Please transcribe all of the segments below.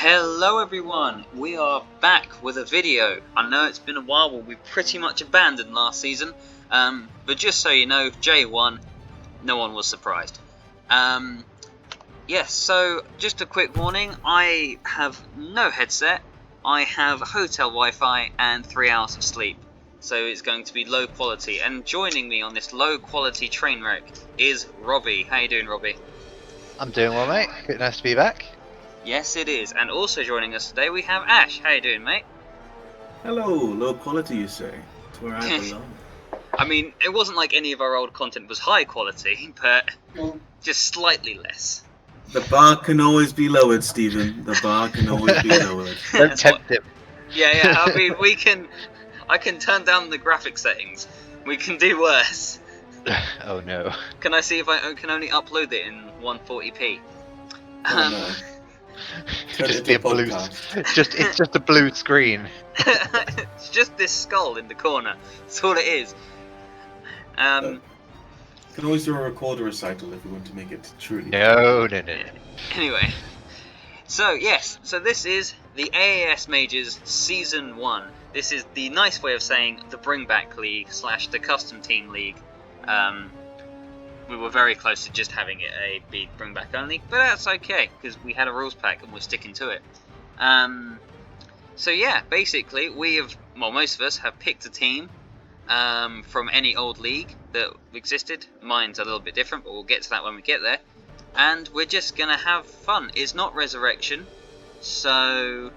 Hello everyone, we are back with a video. I know it's been a while, but we pretty much abandoned last season, but just so you know, Jay won, no one was surprised. Yes, so just a quick warning, I have no headset, I have hotel Wi-Fi and 3 hours of sleep, so it's going to be low quality, and joining me on this low quality train wreck is Robbie. How you doing, Robbie? I'm doing well, mate. Good, nice to be back. Yes, it is. And also joining us today, we have Ash. How you doing, mate? Hello, low quality, you say? It's where I belong. I mean, it wasn't like any of our old content was high quality, but just slightly less. The bar can always be lowered, Stephen. The bar can always be lowered. Don't tempt him. Yeah. I mean, I can turn down the graphic settings. We can do worse. Oh no. Can I see if I can only upload it in 140p? Oh, no. Just be a blue. It's just a blue screen. It's just this skull in the corner. That's all it is. Can always do a recorder recital if we want to make it truly. No. Anyway, so this is the AAS Majors Season 1. This is the nice way of saying the Bring Back League / the Custom Team League. We were very close to just having it be Bring Back only, but that's okay, because we had a rules pack and we're sticking to it. So yeah, basically, most of us have picked a team from any old league that existed. Mine's a little bit different, but we'll get to that when we get there. And we're just gonna have fun. It's not Resurrection, so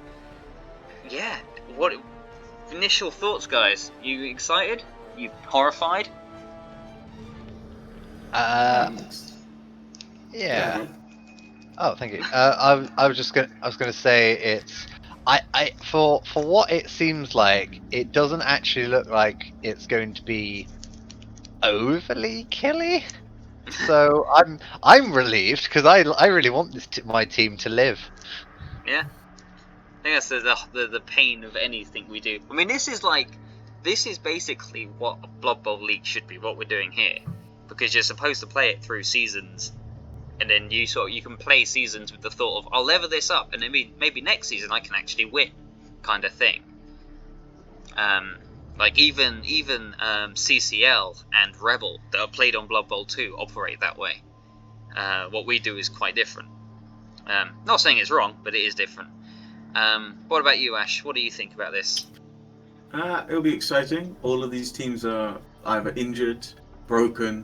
yeah. What initial thoughts, guys? You excited? You horrified? Yeah. Oh, thank you. I was gonna say it's. For what it seems like, it doesn't actually look like it's going to be overly killy. So I'm relieved because I really want my team to live. Yeah, I think that's the pain of anything we do. I mean, this is basically what a Blood Bowl League should be. What we're doing here, because you're supposed to play it through seasons, and then you can play seasons with the thought of I'll level this up, and then maybe next season I can actually win, kind of thing. Like even CCL and Rebel that are played on Blood Bowl 2 operate that way. What we do is quite different. Not saying it's wrong, but it is different. What about you, Ash? What do you think about this? It'll be exciting. All of these teams are either injured, broken,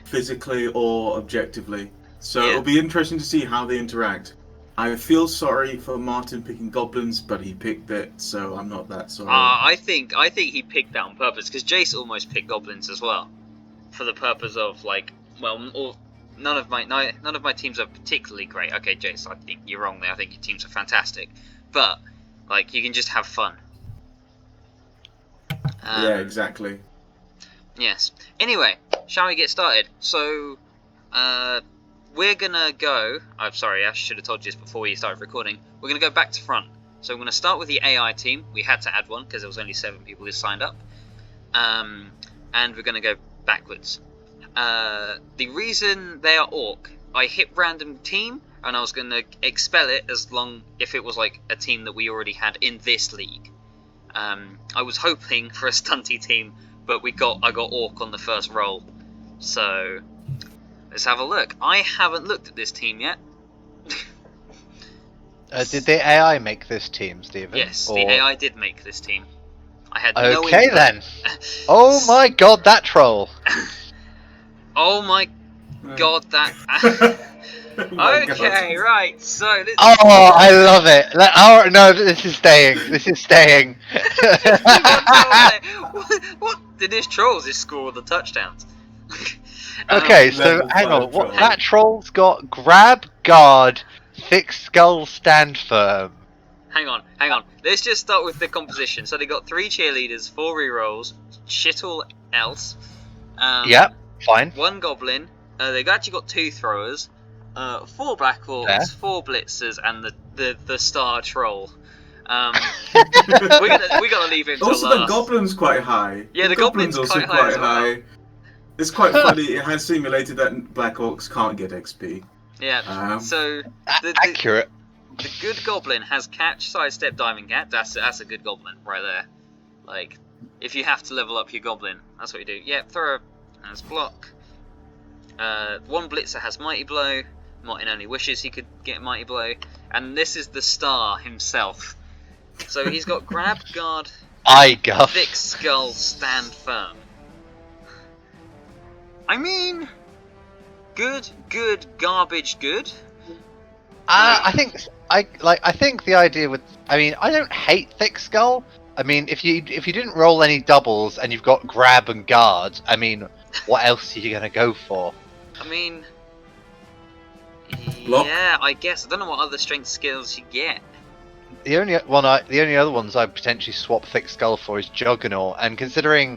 physically or objectively. So Yeah. It'll be interesting to see how they interact. I feel sorry for Martin picking goblins, but he picked it, so I'm not that sorry. I think he picked that on purpose, because Jace almost picked goblins as well, for the purpose of none of my teams are particularly great. Okay, Jace, I think you're wrong there. I think your teams are fantastic, but you can just have fun. Yeah, exactly. Yes. Anyway, shall we get started? So, we're gonna go. I'm sorry, Ash, should have told you this before we started recording. We're gonna go back to front. So I'm gonna start with the AI team. We had to add one because there was only 7 people who signed up. And we're gonna go backwards. The reason they are Orc, I hit random team and I was gonna expel it if it was like a team that we already had in this league. I was hoping for a stunty team, but I got Orc on the first roll. So let's have a look. I haven't looked at this team yet. Did the AI make this team, Stephen? Yes, the AI did make this team. I had no Okay input. then. Oh my god, that troll. Oh my god, that. Oh my Okay, God. right. So. Oh, I love it. No, this is staying. This is staying. What did this trolls just score all the touchdowns? Okay, so Level hang 5 on. troll. That troll's got grab, guard, thick skull, stand firm. Hang on. Let's just start with the composition. So they got 3 cheerleaders, 4 rerolls, shit all else. Yep, fine. 1 goblin. They've actually got 2 throwers, 4 black orcs, Fair. 4 blitzers, and the star troll. we gotta leave him till Also, last. the goblin's quite high. Yeah, the goblin's also quite high as well. high. It's quite funny. It has simulated that Black Orcs can't get XP. Yeah. So Accurate. The good goblin has catch, sidestep, diving catch. That's a good goblin right there. Like, if you have to level up your goblin, that's what you do. Yep, throw as block. One blitzer has mighty blow. Martin only wishes he could get mighty blow. And this is the star himself. So he's got grab, guard, I guff. thick skull, stand firm. I mean, good, garbage, good. I think the idea with, I mean, I don't hate thick skull. I mean, if you didn't roll any doubles and you've got grab and guard, I mean, what else are you gonna go for? I mean, Block. yeah, I guess. I don't know what other strength skills you get. The only other ones I'd potentially swap thick skull for is Juggernaut, and considering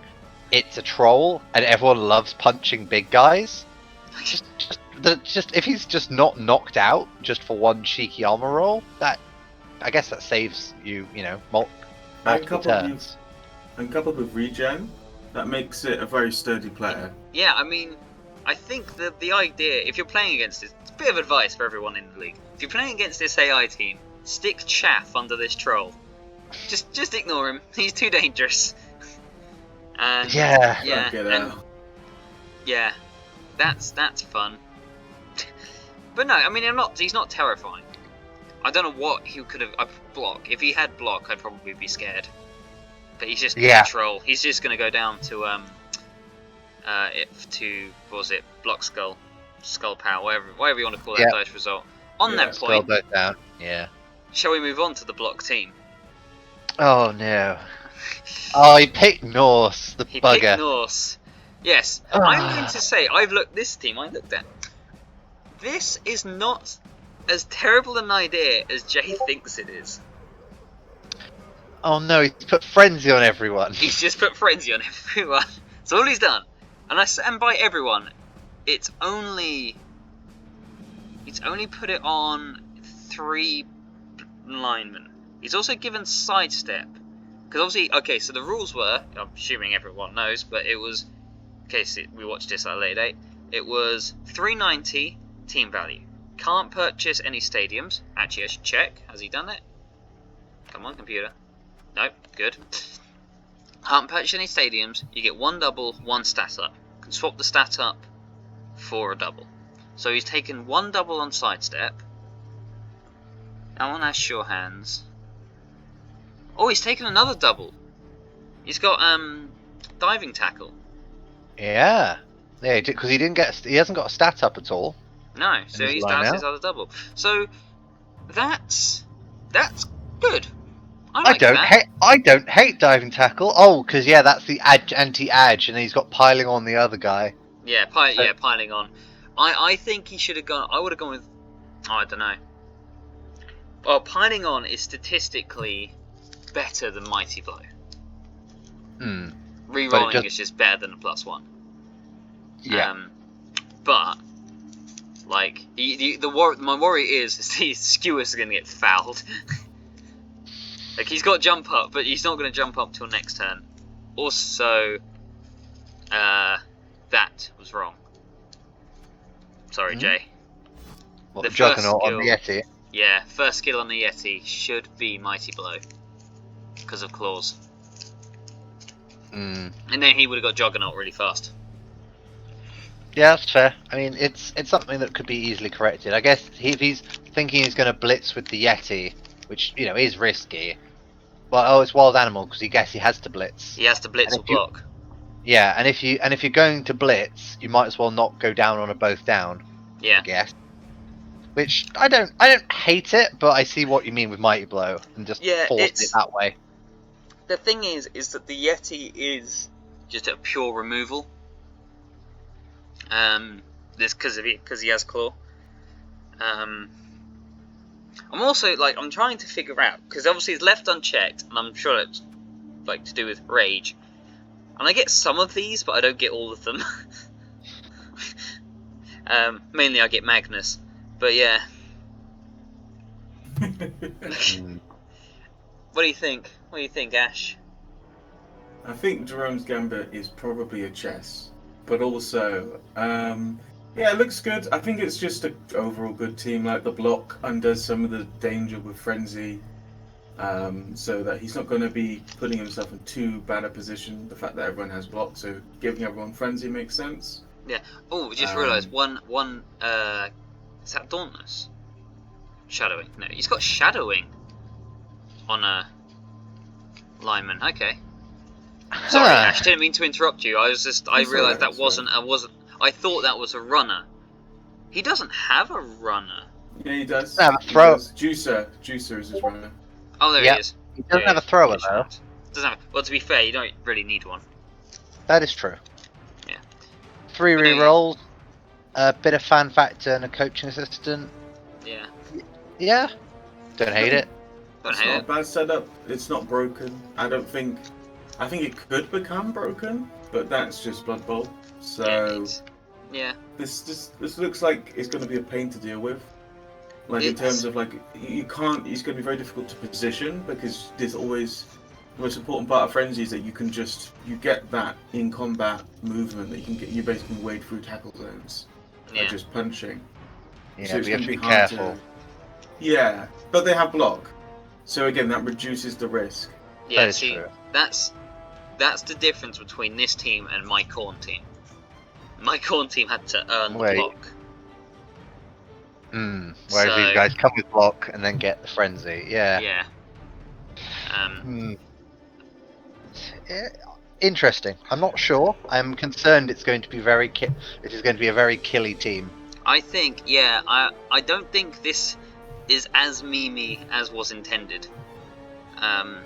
it's a troll and everyone loves punching big guys, just if he's just not knocked out just for one cheeky armor roll, that I guess that saves you, multiple turns. And coupled with regen, that makes it a very sturdy player. Yeah, I mean, I think that the idea, if you're playing against this, it's a bit of advice for everyone in the league. If you're playing against this AI team, stick chaff under this troll. Just ignore him. He's too dangerous. And Yeah. yeah, Get and, out. yeah, that's fun. But no, I mean, he's not terrifying. I don't know what he could have. Block. If he had block, I'd probably be scared. But he's just a troll. He's just gonna go down to what was it? Block skull power, whatever you want to call that dice result. On that point, Skull both down. Yeah. shall we move on to the block team? Oh no. Oh, he picked Norse, the He bugger. picked Norse. Yes, I'm going to say I looked at. This is not as terrible an idea as Jay thinks it is. Oh no, he's put frenzy on everyone. He's just put frenzy on everyone. That's all he's done. And by everyone, it's only put it on 3 linemen. He's also given sidestep. Because obviously, okay, so the rules were, I'm assuming everyone knows, but it was, in case we watched this at a later date, it was 390 team value. Can't purchase any stadiums. Actually, I should check. Has he done it? Come on, computer. Nope, good. Can't purchase any stadiums. You get 1 double, 1 stat up. Can swap the stat up for a double. So he's taken 1 double on sidestep. That one has sure hands. Oh, he's taken another double. He's got diving tackle. Yeah, because he hasn't got a stat up at all. No, so he's down his other double. So that's good. I don't hate diving tackle. Oh, because that's the anti-edge, and he's got piling on the other guy. Yeah, piling on. I think he should have gone. I would have gone with. Oh, I don't know. Well, piling on is statistically better than mighty blow. Rerolling is just better than a +1. Yeah. But like my worry is his skewers are going to get fouled. Like he's got jump up, but he's not going to jump up till next turn. Also, that was wrong. Sorry, Jay. What, the Juggernaut on the Yeti? Yeah, first skill on the Yeti should be Mighty Blow because of claws. And then he would have got Juggernaut really fast. Yeah, that's fair. I mean, it's something that could be easily corrected. I guess if he's thinking he's going to blitz with the Yeti, which is risky. Well, it's wild animal because he has to blitz. He has to blitz or block. Yeah, and if you're going to blitz, you might as well not go down on a both down. Yeah. I guess. Which I don't hate it, but I see what you mean with Mighty Blow and just force it that way. The thing is that the Yeti is just a pure removal. This because he has claw. I'm also I'm trying to figure out because obviously it's left unchecked, and I'm sure it's to do with rage. And I get some of these, but I don't get all of them. Mainly I get Magnus, but yeah. What do you think? What do you think, Ash? I think Jerome's Gambit is probably a chess, but also Yeah, it looks good. I think it's just an overall good team. Like the block undoes some of the danger with Frenzy, so that he's not going to be putting himself in too bad a position. The fact that everyone has block, so giving everyone Frenzy makes sense. Yeah. Oh, we just realised one. Is that Dauntless? Shadowing. No, he's got Shadowing on a lineman. Okay. Sorry, Ash. Didn't mean to interrupt you. I realised that wasn't. I thought that was a runner. He doesn't have a runner. Yeah, he does. Doesn't have a throw. Juicer is his runner. Oh, there he is. He doesn't have a thrower though. Doesn't have. Well, to be fair, you don't really need one. That is true. Yeah. 3 rerolls, a bit of fan factor, and a coaching assistant. Yeah. Yeah. Don't hate it. It's not a bad setup. It's not broken. I think it could become broken, but that's just Blood Bowl. So yeah. This looks like it's going to be a pain to deal with. Like in terms of like you can't. It's going to be very difficult to position because there's always the most important part of Frenzy is that you get that in combat movement that you basically wade through tackle zones by just punching. Yeah, so it's we have going to be hard careful. Yeah, but they have block, so again that reduces the risk. Yeah, that is see, true. that's the difference between this team and my Khorne team. My Khorne team had to earn the block. Whereas these guys come with block and then get the Frenzy. Yeah. Yeah. Interesting. I'm not sure. I'm concerned it's going to be it is going to be a very killy team. I think, I don't think this is as memey as was intended. But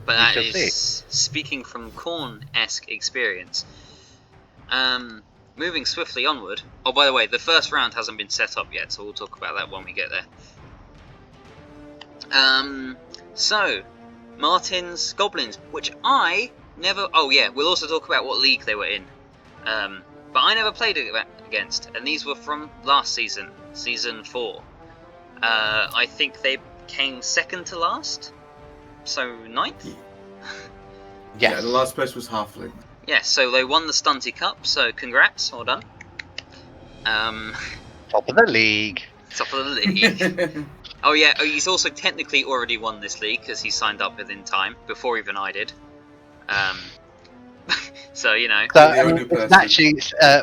that is speaking from Khorne-esque experience. Moving swiftly onward. Oh, by the way, the first round hasn't been set up yet, so we'll talk about that when we get there. So, Martin's Goblins, which I never... Oh yeah, we'll also talk about what league they were in. But I never played against, and these were from last season, Season 4. I think they came second to last, so 9th? Yes. Yeah, the last place was Halfling. Yeah, so they won the Stunty Cup, so congrats, well done. Top of the league. Top of the league. Oh yeah, he's also technically already won this league because he signed up within time, before even I did. So, you know. So,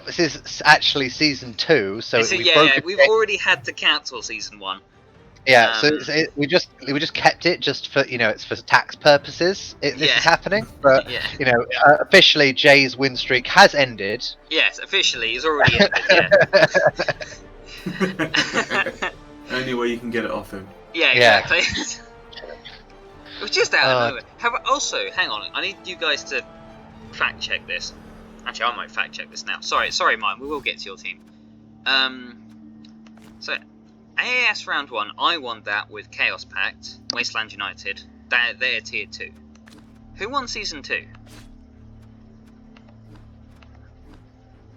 this is actually Season 2, so we've already had to cancel Season 1. Yeah, so we just kept it just for it's for tax purposes. This is happening, but officially Jay's win streak has ended. Yes, officially, it's already ended. Yeah. Only way you can get it off him. Yeah, exactly. It was just out of nowhere. Also, hang on, I need you guys to fact check this. Actually, I might fact check this now. Sorry, Mine. We will get to your team. So. AAS Round 1, I won that with Chaos Pact, Wasteland United. They're Tier 2. Who won Season 2?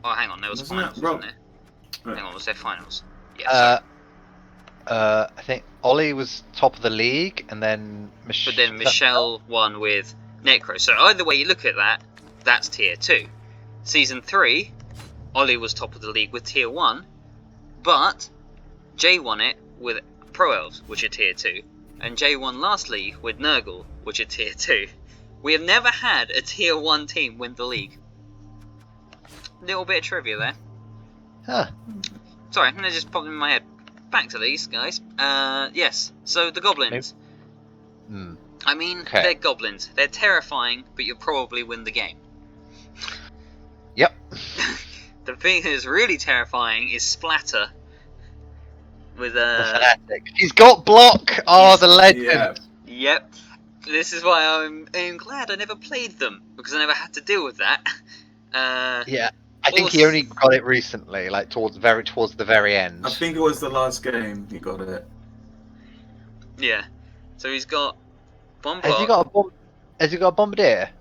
Oh, hang on, there was finals, wasn't there? Hang on, was there finals? Yeah, I think Ollie was top of the league, and then But then Michelle won with Necro. So either way you look at that, that's Tier 2. Season 3, Ollie was top of the league with Tier 1, but Jay won it with Pro Elves, which are Tier 2, and Jay won last league with Nurgle, which are Tier 2. We have never had a Tier 1 team win the league. Little bit of trivia there. Huh. Sorry, that just popped in my head. Back to these guys. Yes, so the Goblins. I mean, they're Goblins. They're terrifying, but you'll probably win the game. Yep. The thing that's really terrifying is Splatter. With he's got block. Oh, the legend. Yeah. Yep. This is why I'm glad I never played them because I never had to deal with that. Yeah, I think he only got it recently, like towards the very end. I think it was the last game he got it. Yeah. So he's got one block. Has he got a bombardier?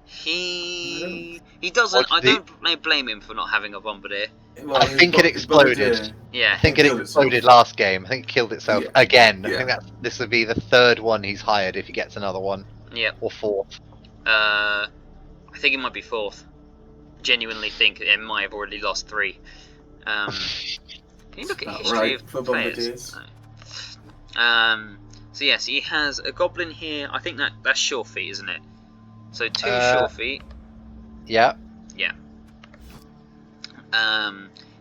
He doesn't. I don't blame him for not having a bombardier. Well, I think it exploded. Yeah. I think it exploded last game. I think it killed itself again. I think this would be the 3rd one he's hired if he gets another one. Yeah. Or 4th. I think it might be 4th. Genuinely think it might have already lost 3. Can you look at About history right of for players? Bombardiers. No. So yes, he has a goblin here. I think that's sure feet, isn't it? So 2 sure feet. Yeah. Yeah.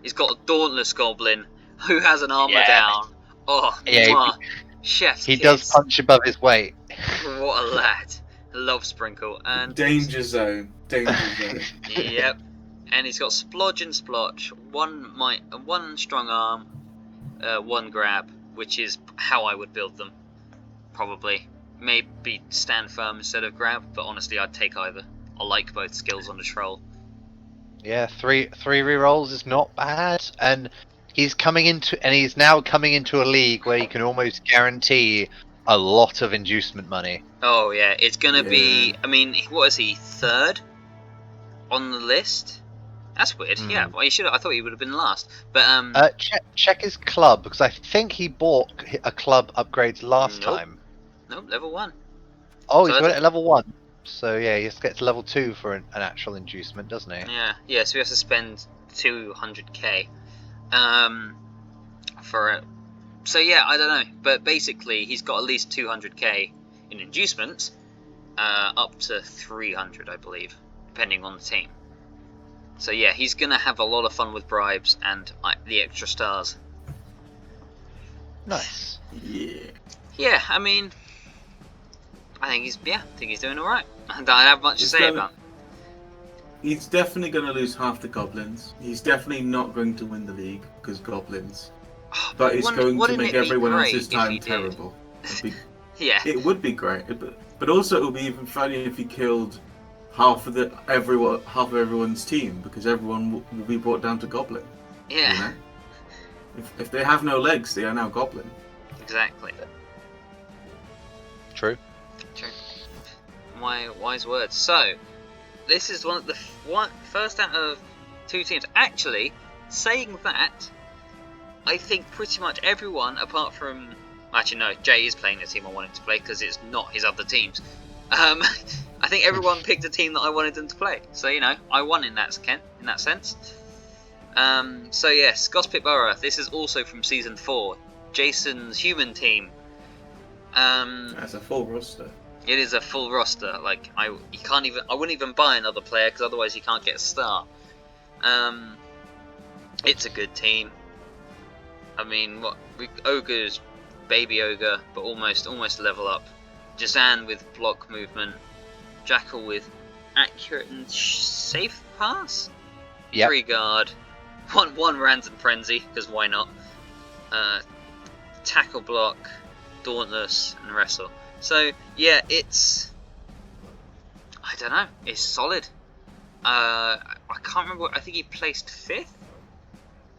He's got a dauntless goblin who has an armor down. Oh, Yeah, mwah. Chef's he kiss. does punch above his weight. What a lad. Love Sprinkle. And Danger zone. Danger zone. Yep. And he's got Splodge and Splotch, one strong arm, 1 grab, which is how I would build them. Probably. Maybe stand firm instead of grab, but honestly I'd take either. I like both skills on the troll. Yeah, three rerolls is not bad, and he's now coming into a league where you can almost guarantee a lot of inducement money. Oh yeah, it's gonna be. Yeah. I mean, what is he, 3rd on the list? That's weird. Yeah, well, I thought he would have been last. But check his club, because I think he bought a club upgrades last Nope. time. Nope, level 1. Oh, So he's got it at level 1. So yeah, he has to get to level 2 for an actual inducement, doesn't he? Yeah. So we have to spend 200k for it. So yeah, I don't know, but basically he's got at least 200k in inducements, up to 300, I believe, depending on the team. So yeah, he's gonna have a lot of fun with bribes and the extra stars. Nice. Yeah. Yeah, I mean, I think he's doing all right. I don't have much to say about him. He's definitely going to lose half the goblins. He's definitely not going to win the league because goblins. But it's going to make everyone else's time terrible. Yeah. It would be great, but also it would be even funnier if he killed half of everyone's team, because everyone will be brought down to goblin. Yeah. You know? If they have no legs, they are now goblin. Exactly. True. Wise words. So, this is one of the first out of 2 teams. Actually, saying that, I think pretty much everyone, apart from... Actually, no, Jay is playing the team I wanted to play, because it's not his other teams. I think everyone picked a team that I wanted them to play. So, you know, I won in that sense. So, yes, Gospit Borough. This is also from Season 4. Jason's human team. That's a full roster. It is a full roster. Like I wouldn't even buy another player, because otherwise he can't get a start. It's a good team. I mean, Ogre's baby ogre, but almost level up. Jazan with block movement. Jackal with accurate and safe pass. Yep. 3 guard. One random frenzy, because why not? Tackle block, dauntless, and wrestle. So yeah, I don't know, it's solid. I can't remember. I think he placed 5th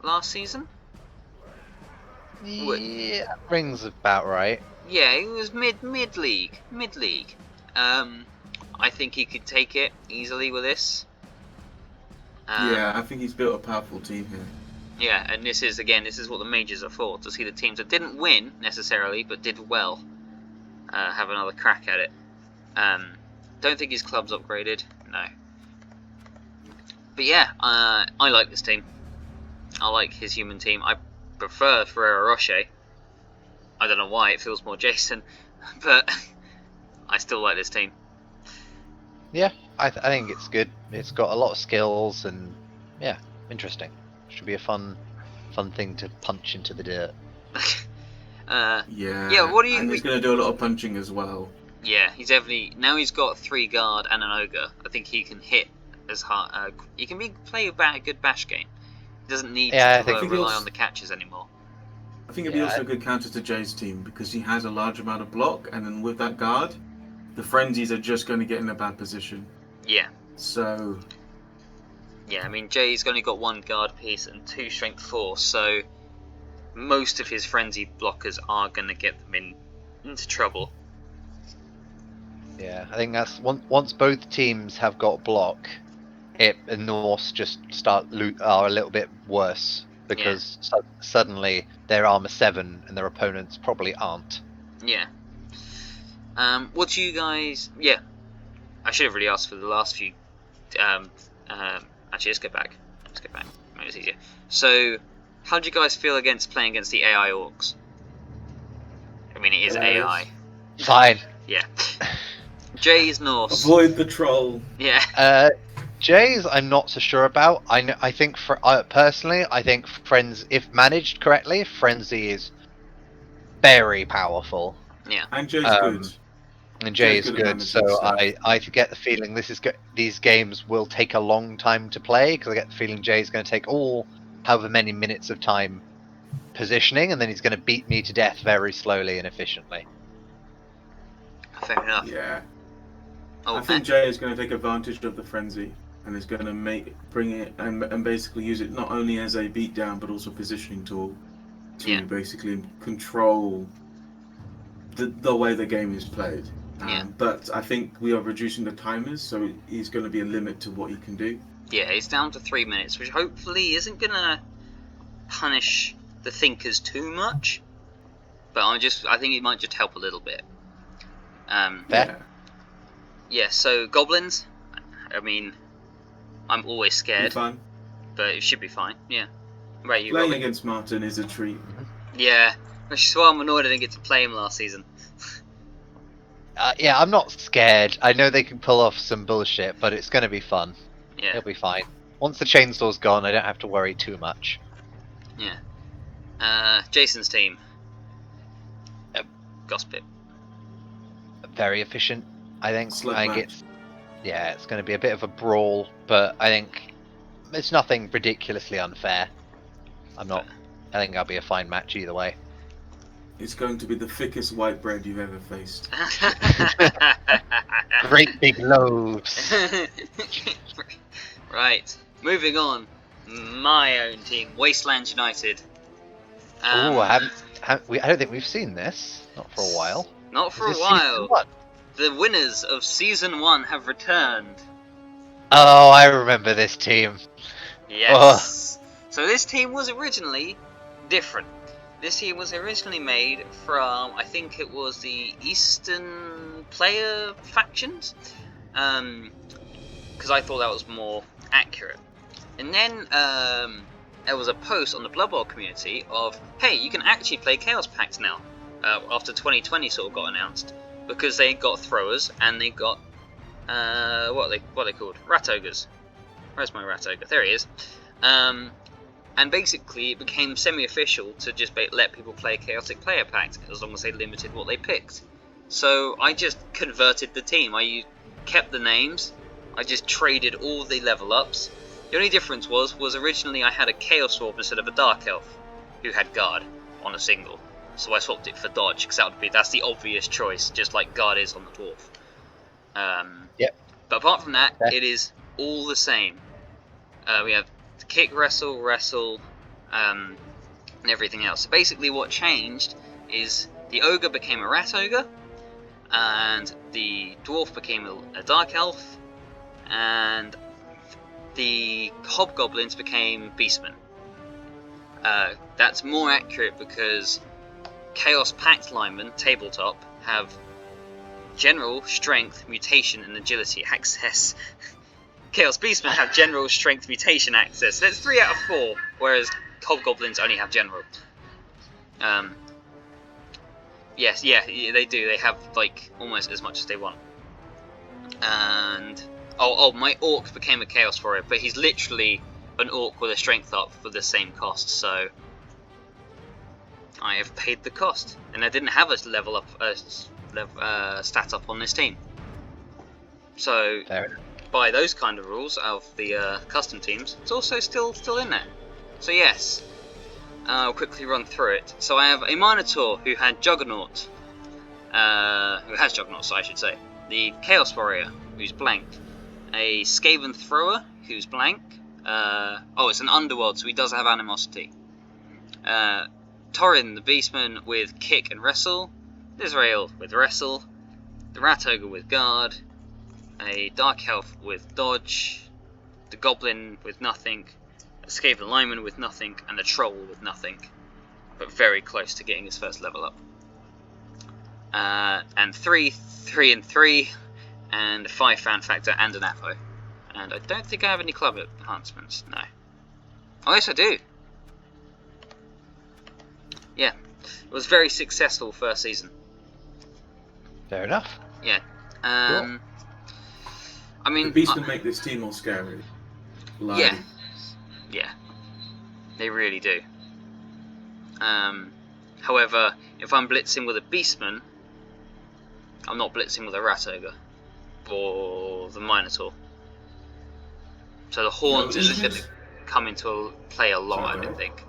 last season. Yeah, rings about right. Yeah, it was mid league. I think he could take it easily with this. Yeah, I think he's built a powerful team here. Yeah, and this is what the majors are for, to see the teams that didn't win necessarily but did well have another crack at it. Don't think his club's upgraded, no. But yeah, I like this team. I like his human team. I prefer Ferrero Rocher. I don't know why, it feels more Jason, but I still like this team. Yeah, I think it's good. It's got a lot of skills, and yeah, interesting. Should be a fun thing to punch into the dirt. Yeah, what do you... And he's going to do a lot of punching as well. Yeah, he's definitely... Now he's got 3 guard and an ogre. I think he can hit as hard... he can play a good bash game. He doesn't need to rely on the catches anymore. I think it'd be also a good counter to Jay's team, because he has a large amount of block, and then with that guard, the frenzies are just going to get in a bad position. Yeah. So... Yeah, I mean, Jay's only got 1 guard piece and 2 strength 4, so most of his frenzy blockers are going to get them into trouble. Yeah, I think that's once both teams have got block, and Norse just are a little bit worse, because suddenly they're armor 7 and their opponents probably aren't. Yeah. What do you guys... Yeah, I should have really asked for the last few... actually, let's go back. Make it easier. So, how do you guys feel against playing against the AI orcs? I mean, it is AI. Fine. Yeah. Jay's Norse. Avoid the troll. Yeah. Jays, I'm not so sure about. I think personally, I think if managed correctly, Frenzy is very powerful. Yeah. And Jay's good. And Jay is Jay's good at good, managing so stuff. I get the feeling these games will take a long time to play, because I get the feeling Jay's going to take however many minutes of time positioning, and then he's going to beat me to death very slowly and efficiently. Fair enough. Yeah. Oh, I think Jay is going to take advantage of the frenzy and is going to bring it and basically use it not only as a beatdown but also positioning tool to basically control the way the game is played. But I think we are reducing the timers, so he's going to be a limit to what he can do. Yeah, it's down to 3 minutes, which hopefully isn't going to punish the thinkers too much. But I think it might just help a little bit. Yeah, so goblins, I mean, I'm always scared, Fun. but it should be fine. Yeah. Right, you Playing Robbie? against Martin is a treat. Yeah, which is why I'm annoyed I didn't get to play him last season. Yeah, I'm not scared. I know they can pull off some bullshit, but it's going to be fun. Yeah. It'll be fine. Once the chainsaw's gone, I don't have to worry too much. Yeah. Jason's team. Gossip. Very efficient, I think. Slug I think match. it's going to be a bit of a brawl, but I think it's nothing ridiculously unfair. I think that'll be a fine match either way. It's going to be the thickest white bread you've ever faced. Great big loaves. Right, moving on. My own team, Wasteland United. I don't think we've seen this. Not for a while. Not for a Is this while. season one? The winners of Season 1 have returned. Oh, I remember this team. Yes. So this team was originally different. This team was originally made from, I think it was the Eastern player factions. Because I thought that was more accurate. And then there was a post on the Blood Bowl community of, hey, you can actually play Chaos Pact now. After 2020 sort of got announced. Because they got throwers and they got, what are they called? Rat Ogres. Where's my Rat Ogre? There he is. And basically it became semi-official to just let people play Chaotic Player Pact as long as they limited what they picked. So I just converted the team. I kept the names. I just traded all the level ups. The only difference was originally I had a Chaos Dwarf instead of a Dark Elf who had Guard on a single. So I swapped it for Dodge because that's the obvious choice, just like Guard is on the Dwarf. Yep. But apart from that, it is all the same. We have kick, wrestle, and everything else. So basically what changed is the Ogre became a Rat Ogre, and the Dwarf became a Dark Elf, and the Hobgoblins became Beastmen. That's more accurate because Chaos Pact linemen, tabletop, have general, strength, mutation, and agility access. Chaos Beastmen have general, strength, mutation access. That's 3 out of 4, whereas Hobgoblins only have general. Yes, they do. They have like almost as much as they want. And my Orc became a Chaos Warrior, but he's literally an Orc with a Strength up for the same cost. So I have paid the cost, and I didn't have a level up, stat up on this team. So by those kind of rules of the custom teams, it's also still in there. So yes, I'll quickly run through it. So I have a Minotaur who had Juggernaut, who has Juggernaut, so I should say. The Chaos Warrior who's blank, a Skaven Thrower who's blank. It's an Underworld, so he does have Animosity. Torin the Beastman with Kick and Wrestle, Israel with Wrestle, the Rat Ogre with Guard, a Dark Elf with Dodge, the Goblin with nothing, a Skaven Lineman with nothing, and a Troll with nothing, but very close to getting his first level up. And 3 and 3, and 5 Fan Factor and an Apo. And I don't think I have any club enhancements, no. Oh, yes, I do. Yeah, it was very successful first season. Fair enough. Yeah. Cool. I mean, The Beastmen make this team more scary. Like, yeah, they really do. However, if I'm blitzing with a Beastman, I'm not blitzing with a Rat Ogre or the Minotaur. So the Horns isn't going to come into play a lot, I don't think.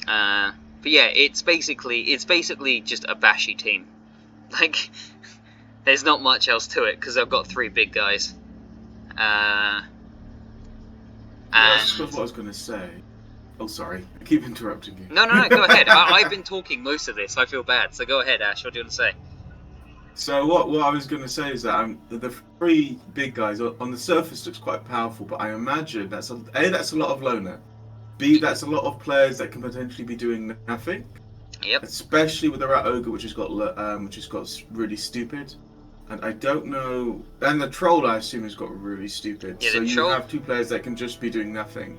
But yeah, it's basically just a bashy team. Like, there's not much else to it because I've got 3 big guys. that's what I was going to say. Oh, sorry. I keep interrupting you. No, go ahead. I've been talking most of this. I feel bad. So go ahead, Ash. What do you want to say? So what I was going to say is that the 3 big guys on the surface looks quite powerful, but I imagine that's a lot of loner. B, that's a lot of players that can potentially be doing nothing. Yep. Especially with the Rat Ogre, which has got really stupid. And I don't know. And the Troll, I assume, has got really stupid. Yeah, so you Troll... have 2 players that can just be doing nothing.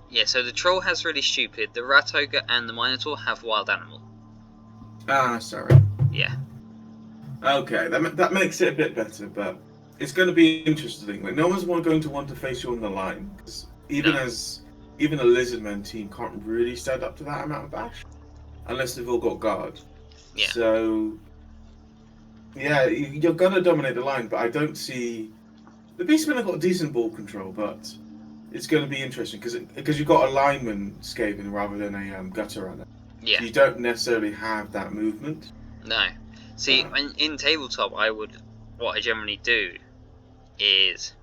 Yeah, so the Troll has really stupid. The Rat Ogre and the Minotaur have Wild Animal. Ah, sorry. Yeah. Okay, that makes it a bit better, but it's going to be interesting. Like, no one's going to want to face you on the line, because even a Lizardmen team can't really stand up to that amount of bash, unless they've all got guard. Yeah. So, yeah, you're going to dominate the line, but I don't see... The Beastmen have got decent ball control, but it's going to be interesting, because you've got a lineman Skaven rather than a gutter runner. Yeah. So you don't necessarily have that movement. No. See, in tabletop, what I generally do is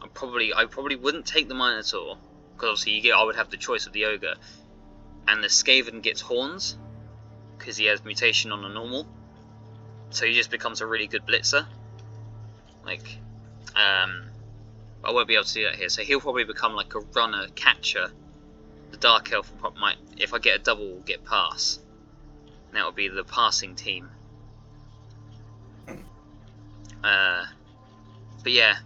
I probably wouldn't take the Minotaur, because obviously I would have the choice of the Ogre, and the Skaven gets horns because he has mutation on a normal, so he just becomes a really good blitzer. Like, I won't be able to do that here, so he'll probably become like a runner catcher. The Dark Elf might, if I get a double, will get pass. And that would be the passing team. But yeah,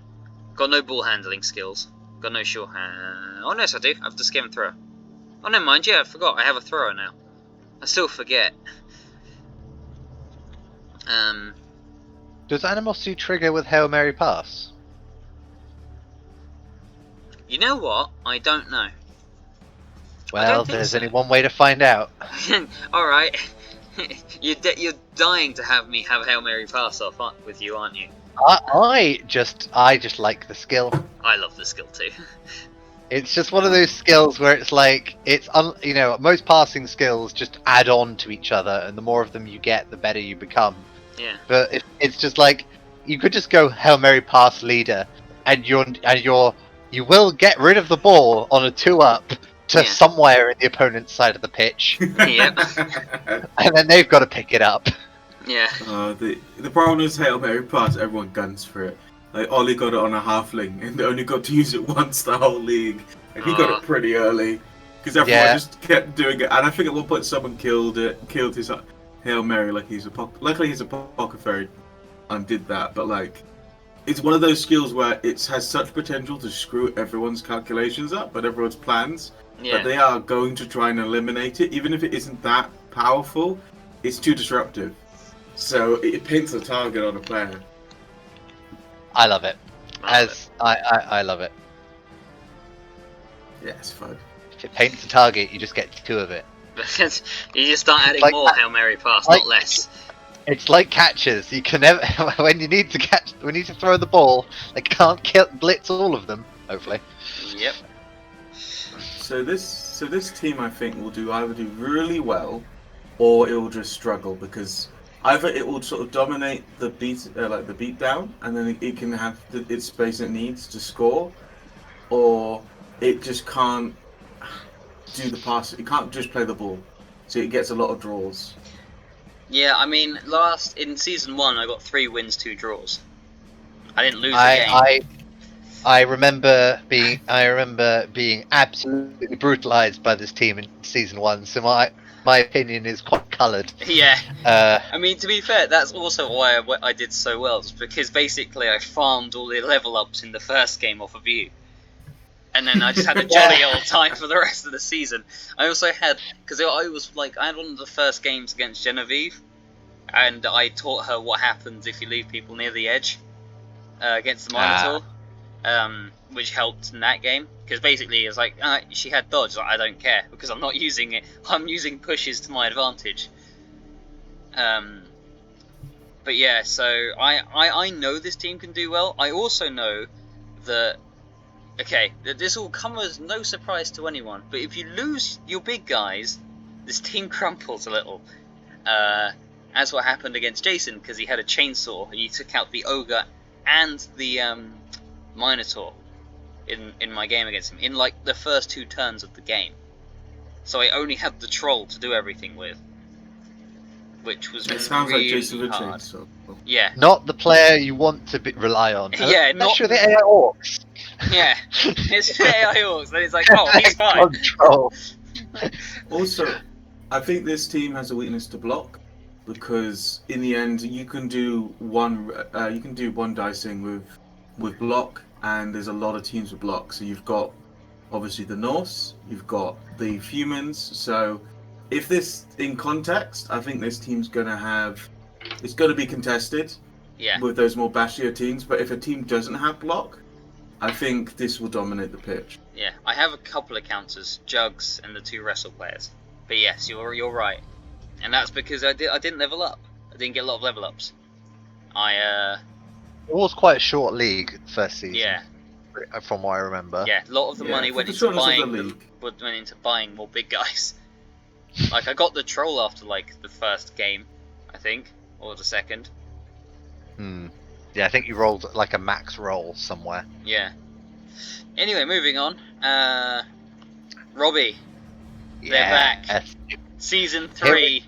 got no ball handling skills. Got no short hand. Oh no, yes I do. I have the skim thrower. Oh never mind. Yeah, I forgot. I have a thrower now. I still forget. Does Animosity trigger with Hail Mary Pass? You know what? I don't know. Well, there's only one way to find out. All right. You're dying to have me have Hail Mary Pass off with you, aren't you? I just like the skill. I love the skill too. It's just one of those skills where it's like most passing skills just add on to each other, and the more of them you get, the better you become. Yeah. But it's just like you could just go Hail Mary Pass leader, and you will get rid of the ball on a 2-up to somewhere in the opponent's side of the pitch. Yep. And then they've got to pick it up. Yeah. The problem is Hail Mary Pass, everyone guns for it. Like, Ollie got it on a halfling, and they only got to use it once the whole league. And he got it pretty early, because everyone just kept doing it. And I think at one point someone killed his Hail Mary like he's a luckily he's a Apothecary and did that. But like, it's one of those skills where it has such potential to screw everyone's calculations up, but everyone's plans. But they are going to try and eliminate it, even if it isn't that powerful. It's too disruptive, so it paints a target on a player. I love it. I love it. Yeah, it's fun. If it paints a target, you just get 2 of it. You just start adding more Hail Mary Pass, not less. It's like catches. You can never when you need to throw the ball, they can't blitz all of them. Hopefully. Yep. So this team, I think, will either do really well, or it will just struggle, because either it will sort of dominate the beat down, and then it can have its space it needs to score, or it just can't do the pass. It can't just play the ball, so it gets a lot of draws. Yeah, I mean, in season 1, I got 3 wins, 2 draws. I didn't lose a game. I remember being absolutely brutalized by this team in season 1. So my opinion is quite coloured. Yeah. Uh, I mean, to be fair, that's also why I did so well, is because basically I farmed all the level ups in the first game off of you. And then I just had a jolly old time for the rest of the season. I also had, because I was like, I had one of the first games against Genevieve, and I taught her what happens if you leave people near the edge against the Minotaur, which helped in that game. Because basically, it's like, she had dodge, like, I don't care, because I'm not using it. I'm using pushes to my advantage. But yeah, so I know this team can do well. I also know that, okay, this will come as no surprise to anyone, but if you lose your big guys, this team crumples a little. As what happened against Jason, because he had a chainsaw, and he took out the Ogre and the Minotaur in my game against him, in like the first 2 turns of the game. So I only had the Troll to do everything with, which was It sounds really like Jason the hard. Chainsaw. Yeah. not the player you want to rely on. Yeah, Especially not- the AI Orcs. Yeah, it's AI Orcs, and it's like, oh, he's fine. Control. Also, I think this team has a weakness to block, because in the end you can do one dicing with block, and there's a lot of teams with block. So you've got obviously the Norse, you've got the humans. So if this in context, I think this team's it's gonna be contested. Yeah. With those more bashier teams. But if a team doesn't have block, I think this will dominate the pitch. Yeah, I have a couple of counters, Jugs and the 2 wrestle players. But yes, you're right, and that's because I didn't level up. I didn't get a lot of level ups. It was quite a short league first season. Yeah, From what I remember. yeah. A lot of the money for went the into shortness of buying the league. went into buying more big guys. Like I got the Troll after like the first game, I think, or the second. Yeah, I think you rolled like a max roll somewhere. Yeah. Anyway, moving on. Robbie, they're back. Season 3.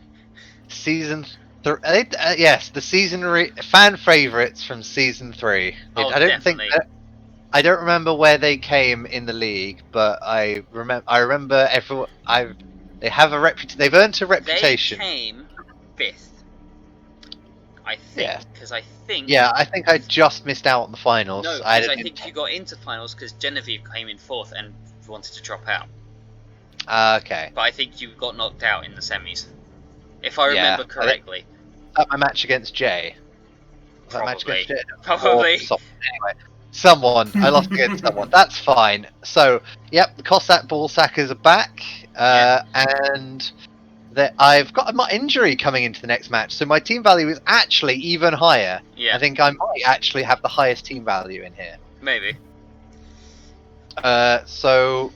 Season 3. Yes, the fan favourites from season 3. Oh, I don't definitely. think. I don't remember where they came in the league, but I remember everyone. They have a reputation. They've earned a reputation. They came 5th, I think, Yeah. because I think. Yeah, I think I just missed out on the finals. No, because I think you got into finals because Genevieve came in 4th and wanted to drop out. Okay. But I think you got knocked out in the semis, if I remember correctly. My match against Jay. Was that match Probably. against Jay? Probably. Anyway, someone. I lost against someone. That's fine. So, yep, the Cossack Ballsackers are back, and I've got my injury coming into the next match, so my team value is actually even higher. Yeah. I think I might actually have the highest team value in here. Maybe. So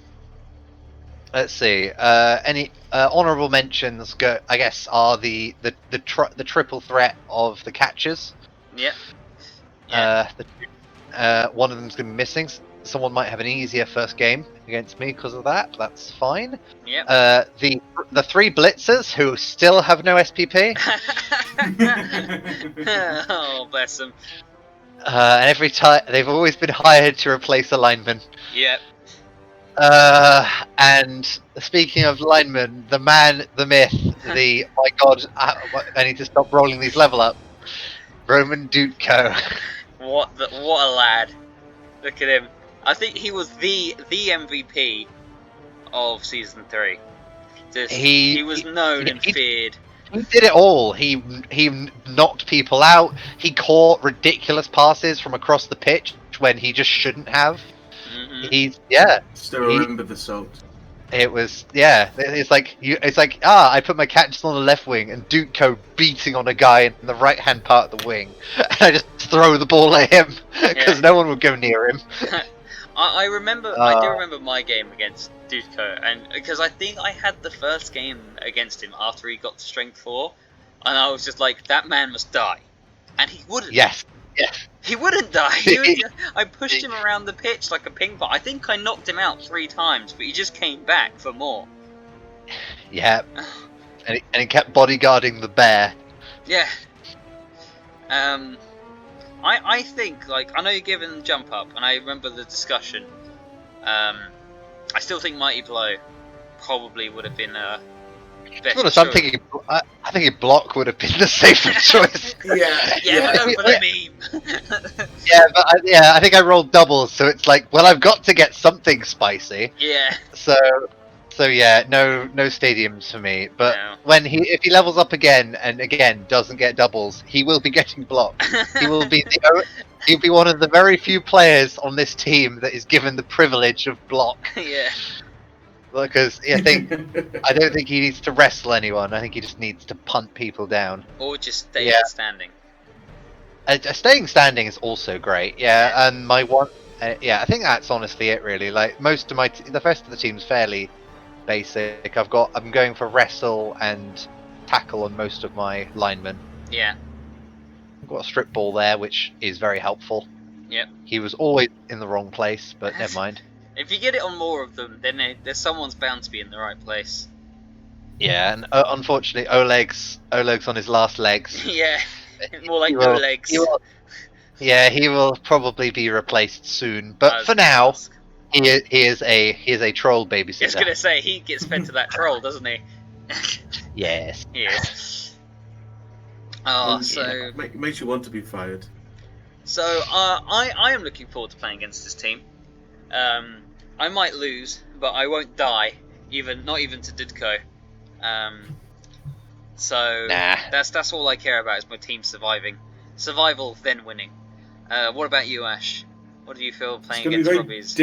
let's see. Any honourable mentions? I guess are the triple threat of the catchers. Yep. One of them's going to be missing. Someone might have an easier first game against me because of that. But that's fine. Yep. The 3 blitzers who still have no SPP. Oh, bless them. And every time they've always been hired to replace a lineman. Yep. And speaking of linemen, the man, the myth, my god, I need to stop rolling these level up. Roman Dutko. What a lad! Look at him. I think he was the MVP of season 3. He was known and feared. He did it all. He knocked people out. He caught ridiculous passes from across the pitch when he just shouldn't have. Mm-hmm. Still remember the salt. It was It's like I put my catches on the left wing and Dutko beating on a guy in the right hand part of the wing, and I just throw the ball at him because no one would go near him. I remember. I do remember my game against Dutko, and because I think I had the first game against him after he got to strength 4, and I was just like, that man must die, and he wouldn't. Yes. He wouldn't die. I pushed him around the pitch like a ping pong. I think I knocked him out 3 times, but he just came back for more. Yeah. And he kept bodyguarding the bear. Yeah. I think, like, I know you're giving jump up, and I remember the discussion. I still think Mighty Blow probably would have been best honest, choice. I'm thinking. I think block would have been the safer choice. Yeah, we'll go for the meme. Yeah, I think I rolled doubles, so it's like, well, I've got to get something spicy. Yeah. So yeah, no stadiums for me. But No. if he levels up again and again doesn't get doubles, he will be getting blocked. He'll be one of the very few players on this team that is given the privilege of block. Yeah. Because I don't think he needs to wrestle anyone. I think he just needs to punt people down. Or just stay standing. Staying standing is also great. Yeah, and my one. I think that's honestly it. Really, like most of the rest of the team's fairly basic. I'm going for wrestle and tackle on most of my linemen. Yeah. I've got a strip ball there, which is very helpful. Yep. He was always in the wrong place, but never mind. If you get it on more of them, then there's someone's bound to be in the right place. Yeah, and unfortunately, Oleg's on his last legs. Yeah, more like no legs. He will probably be replaced soon. But for now, he is a troll babysitter. I was gonna say he gets fed to that troll, doesn't he? Yes. Yes. Oh, so makes you want to be fired. So I am looking forward to playing against this team. I might lose, but I won't die. Not even to Didco. So nah. That's all I care about is my team surviving. Survival, then winning. What about you, Ash? What do you feel playing against Robbie's?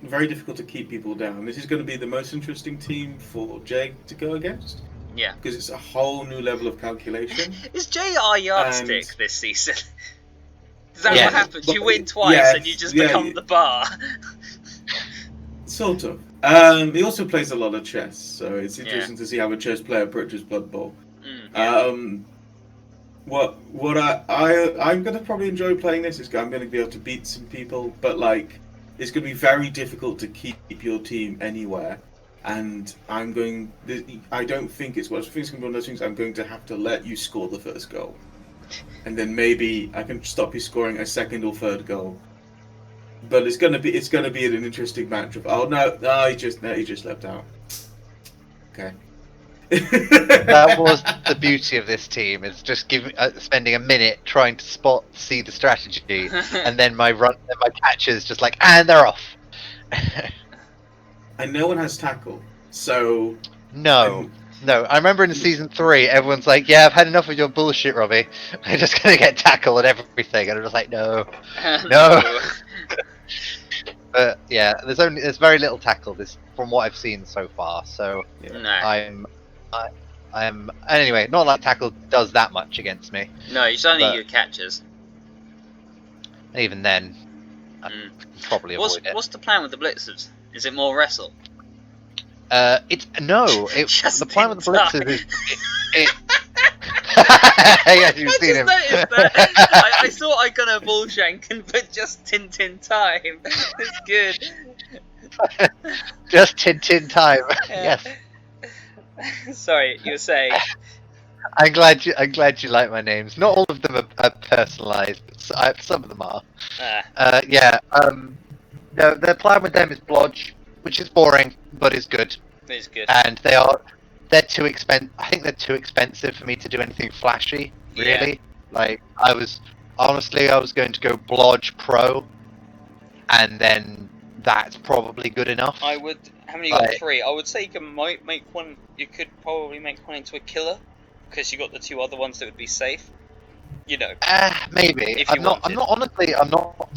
Very difficult to keep people down. This is going to be the most interesting team for Jay to go against. Yeah. Because it's a whole new level of calculation. Is Jay our yardstick this season? Is that what happens? You win twice and you just become the bar. Sort of. He also plays a lot of chess, so it's interesting to see how a chess player approaches Blood Bowl. What I'm gonna probably enjoy playing this is I'm gonna be able to beat some people, but like it's gonna be very difficult to keep your team anywhere. And I don't think it's one of those things. I'm going to have to let you score the first goal, and then maybe I can stop you scoring a second or third goal. But it's gonna be an interesting matchup. Oh no, he just left out. Okay. That was the beauty of this team. Is just spending a minute trying to see the strategy, and then my catches just like, and they're off. And no one has tackle, so no. I remember in season 3, everyone's like, "Yeah, I've had enough of your bullshit, Robbie. I'm just gonna get tackle and everything," and I'm just like, "No, no." But yeah, there's very little tackle from what I've seen so far. So I'm anyway. Not like tackle does that much against me. No, it's only your catches. Even then, I probably avoid it. What's the plan with the blitzers? Is it more wrestle? The plan with the blitzers is. You've seen him. Noticed that. I thought I got a bull shank and put just Tintin time. It's good. Just Tintin time. Yes. Sorry, you were saying. I'm glad you like my names. Not all of them are personalised, but some of them are. No, the plan with them is Blodge, which is boring, but is good. It's good. And they're too expensive. I think they're too expensive for me to do anything flashy. Really, like I was going to go Blodge Pro, and then that's probably good enough. How many you got? 3. I would say might make one. You could probably make one into a killer, because you got the 2 other ones that would be safe. You know. Maybe. I'm not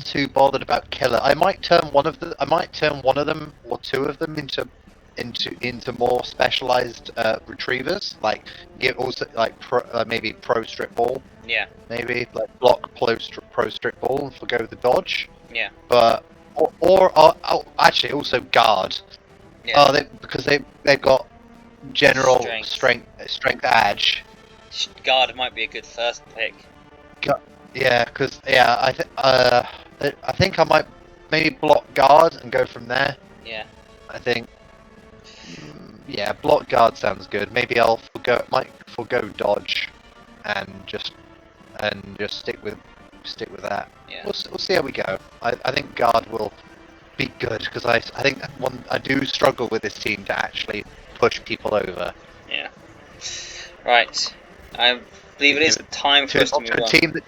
too bothered about killer. I might turn one of them or 2 of them into more specialized retrievers, maybe pro strip ball. Yeah. Maybe like block pro strip ball and forgo the dodge. Yeah. But or actually also guard. Yeah. Because they've got general strength edge. Guard might be a good first pick. I think I might maybe block guard and go from there. Yeah. I think. Yeah, block guard sounds good. Maybe I'll forgo dodge, and just stick with that. Yeah. We'll see how we go. I think guard will be good because I think I do struggle with this team to actually push people over. Yeah. Right. I believe it is time for us to move a on. team that,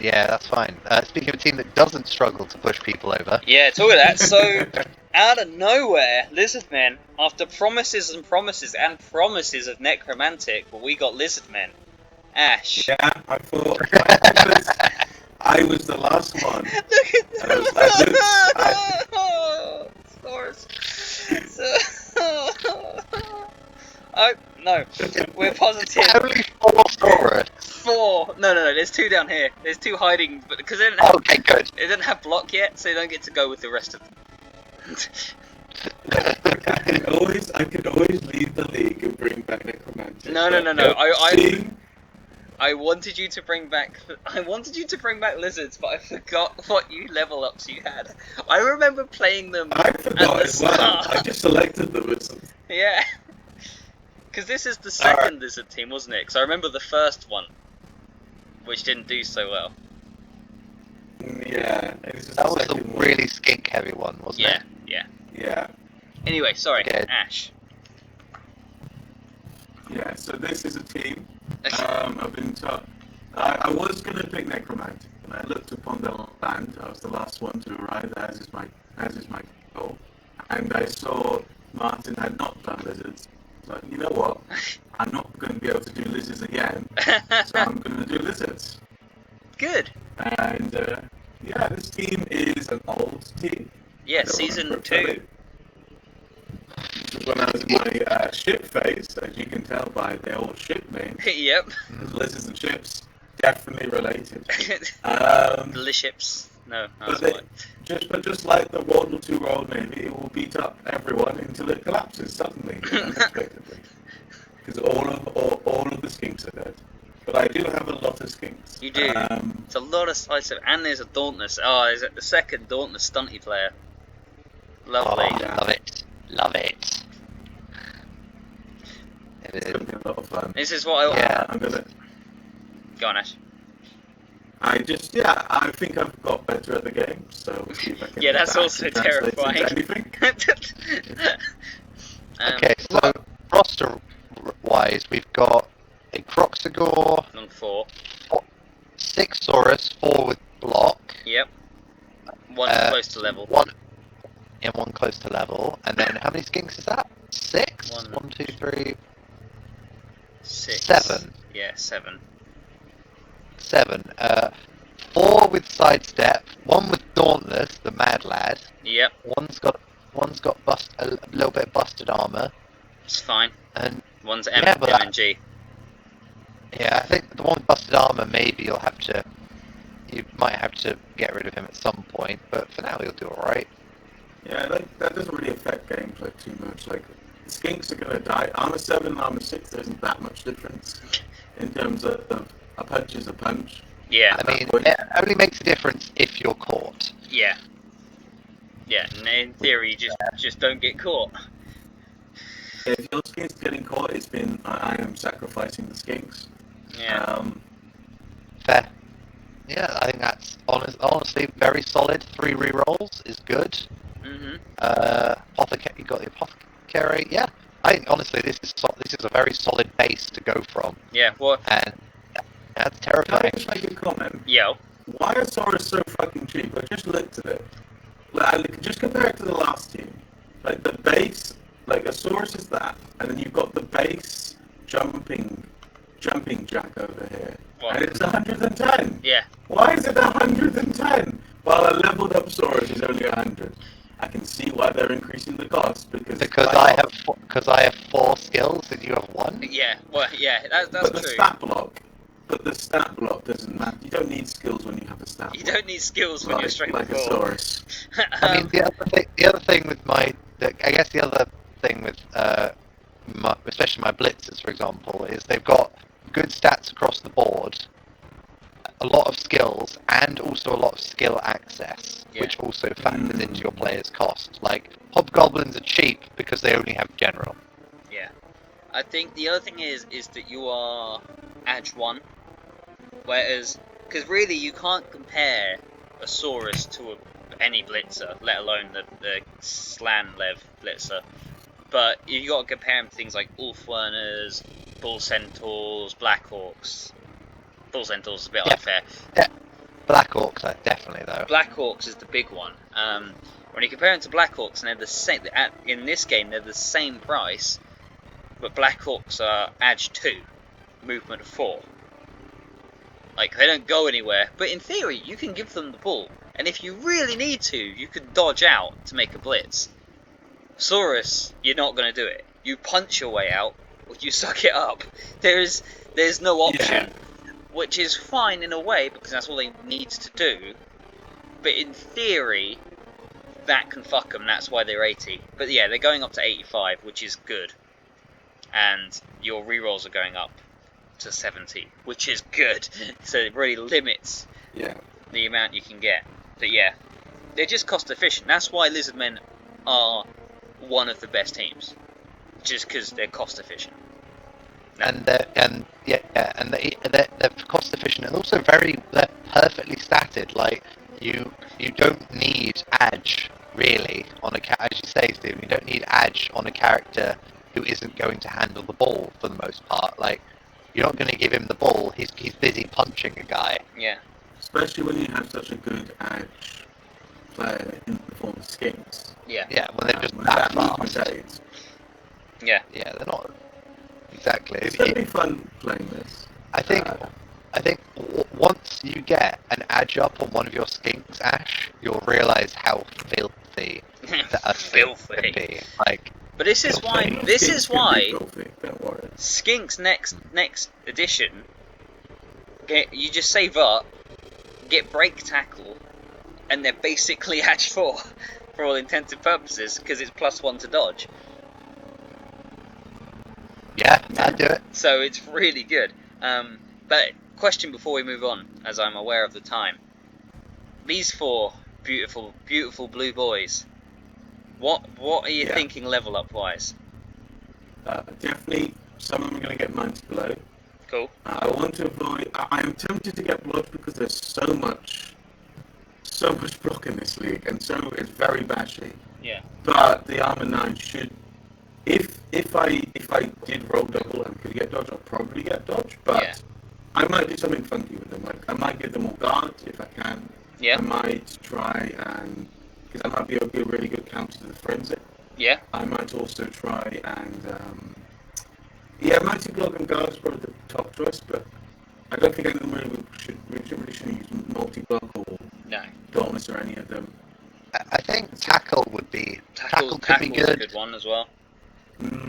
yeah, that's fine. Speaking of a team that doesn't struggle to push people over. Yeah, talk of that. So, out of nowhere, Lizardmen, after promises and promises and promises of Necromantic, well, we got Lizardmen. Ash. Yeah, I thought because I was the last one. Look at And I was like, looks, Source. Oh, no. We're positive. Only 4 Saurus. 4. No, there's 2 down here. There's 2 hiding, but because they don't Okay, good. have block yet, so they don't get to go with the rest of them. I could always leave the league and bring back Necromantic. No. I wanted you to bring back lizards, but I forgot what level ups you had. I remember playing them I at forgot the as well. start. I just selected them as Yeah. Because this is the second lizard team, wasn't it? Because I remember the first one, which didn't do so well. yeah. That was a really skink heavy one, wasn't it? Yeah. Anyway, sorry, Okay. Ash. Yeah. So this is a team. I've been taught. I was gonna pick Necromantic, and I looked upon the land. I was the last one to arrive, as is my goal. And I saw Martin had not done lizards. So you know what? I'm not going to be able to do lizards again, so I'm going to do lizards. Good. And yeah, this team is an old team. Yeah, season 2. This is when I was in my ship phase, as you can tell by their old ship names. Yep. Lizards and ships, definitely related. Delicious. No, But that's what. just like the World War II Royal Navy, it will beat up everyone until it collapses suddenly, unexpectedly. Because all of the skinks are dead. But I do have a lot of skinks. You do. It's a lot of size of, and there's a Dauntless. Oh, is it the second Dauntless stunty player? Lovely. Oh, love it. Love it. It's going to be a lot of fun. This is what I. Yeah. I'm gonna. Go on, Ash. I think I've got better at the game, so we'll see if I can. Yeah, that's also terrifying. Anything. Okay, so roster-wise, we've got a Croxagore, On 4. 6 Saurus, 4 with block. Yep. One close to level. One close to level, and then how many skinks is that? 6? One. 1, 2, 3, 6. 7. Yeah, 7. 7. 4 with sidestep, 1 with Dauntless, the mad lad. Yep. One's got a little bit of busted armor, It's fine. and One's Yeah, but that- MNG. yeah, I think the one with busted armor maybe you might have to get rid of him at some point, but for now he'll do alright. Yeah, that doesn't really affect gameplay too much. Like, the skinks are going to die. Armor 7 and Armor 6, there isn't that much difference in terms of a punch is a punch. Yeah. I mean, it only makes a difference if you're caught. Yeah. Yeah, and in theory, you just don't get caught. If your skink's getting caught, I am sacrificing the skinks. Yeah. Fair. Yeah, I think that's honestly very solid. 3 rerolls is good. Mhm. You got the Apothecary. Yeah, I think honestly this is a very solid base to go from, Yeah. Well. and that's Can I terrifying. just make a comment? Yo. Why are Saurus so fucking cheap? I just looked at it. Like, just compare it to the last team. Like, the base, like, a Saurus is that, and then you've got the base jumping jack over here. What? And it's 110. Yeah. Why is it 110? While a leveled up Saurus is only 100. I can see why they're increasing the cost, because I have 4 skills and you have 1. Yeah. Well. Yeah. That's but the true. stat block doesn't matter. You don't need skills when you have a stat block. You don't need skills when you're straight like a before. Saurus. I mean, the other thing with especially my blitzers, for example, is they've got good stats across the board, a lot of skills, and also a lot of skill access, Yeah. which also factors into your player's cost. Like, hobgoblins are cheap because they only have general. Yeah. I think the other thing is that you are Edge 1, whereas, because really you can't compare a Saurus to any blitzer, let alone the Slan Lev blitzer. But you got to compare them to things like Ulfwerners, Bull Centaurs, Blackhawks. Bull Centaurs is a bit unfair. Yeah. Blackhawks, definitely though. Blackhawks is the big one. When you compare them to Blackhawks, and they're the same. In this game, they're the same price, but Blackhawks are Edge 2, Movement 4. Like, they don't go anywhere, but in theory, you can give them the ball, and if you really need to, you can dodge out to make a blitz. Saurus, you're not going to do it. You punch your way out, or you suck it up. There's no option, which is fine in a way, because that's all they need to do, but in theory, that can fuck them, that's why they're 80. But yeah, they're going up to 85, which is good. And your rerolls are going up to 70, which is good. So it really limits the amount you can get. But yeah, they're just cost efficient. That's why Lizardmen are one of the best teams, just because they're cost efficient. And they're cost efficient and also they're perfectly statted. Like you don't need Edge really on as you say, Stephen. You don't need Edge on a character who isn't going to handle the ball for the most part. Like, you're not going to give him the ball. He's busy punching a guy. Yeah. Especially when you have such a good Edge player in the form of Skinks. Yeah. Yeah, when they're just that fast. Yeah. Yeah, they're not exactly. It's going to be fun playing this. I think once you get an Edge up on one of your Skinks, Ash, you'll realise how filthy that a Skink can be. Like. But this is why. This is why. Don't worry. Skink's next edition. You just save up, get break tackle, and they're basically Edge 4 for all intents and purposes because it's +1 to dodge. Yeah, I'd do it. So it's really good. But question before we move on, as I'm aware of the time. These 4 beautiful, beautiful blue boys. What are you thinking level up wise? Definitely, some of them are going to get 90 below. Cool. I want to avoid. I am tempted to get blocked because there's so much block in this league, and so it's very bashy. Yeah. But the armor 9 should. If I did roll double and could get dodge, I'll probably get dodge. But I might do something funky with them. Like I might give them all guards if I can. Yeah. I might try and. Because that might be a really good counter to the frenzy. Yeah. I might also try and Mighty Block and Guard is probably the top choice, but I don't think any of them really should use Multi Block or Dauntless or any of them. I think Tackle would be Tackle could be good. A good one as well.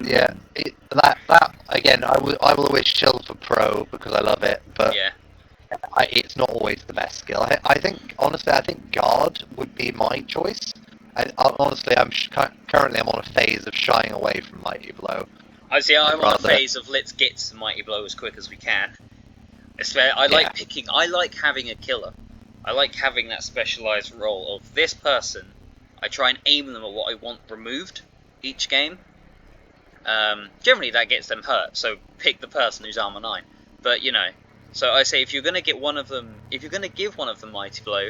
Yeah, that again. I will always chill for Pro because I love it, but it's not always the best skill. I think honestly, Guard would be my choice. Honestly, I'm on a phase of shying away from Mighty Blow. I'm on a phase of let's get to Mighty Blow as quick as we can. I like having a killer. I like having that specialised role of this person. I try and aim them at what I want removed each game. Generally that gets them hurt, so pick the person who's armor 9. But so I say if you're going to get one of them, if you're going to give one of them Mighty Blow,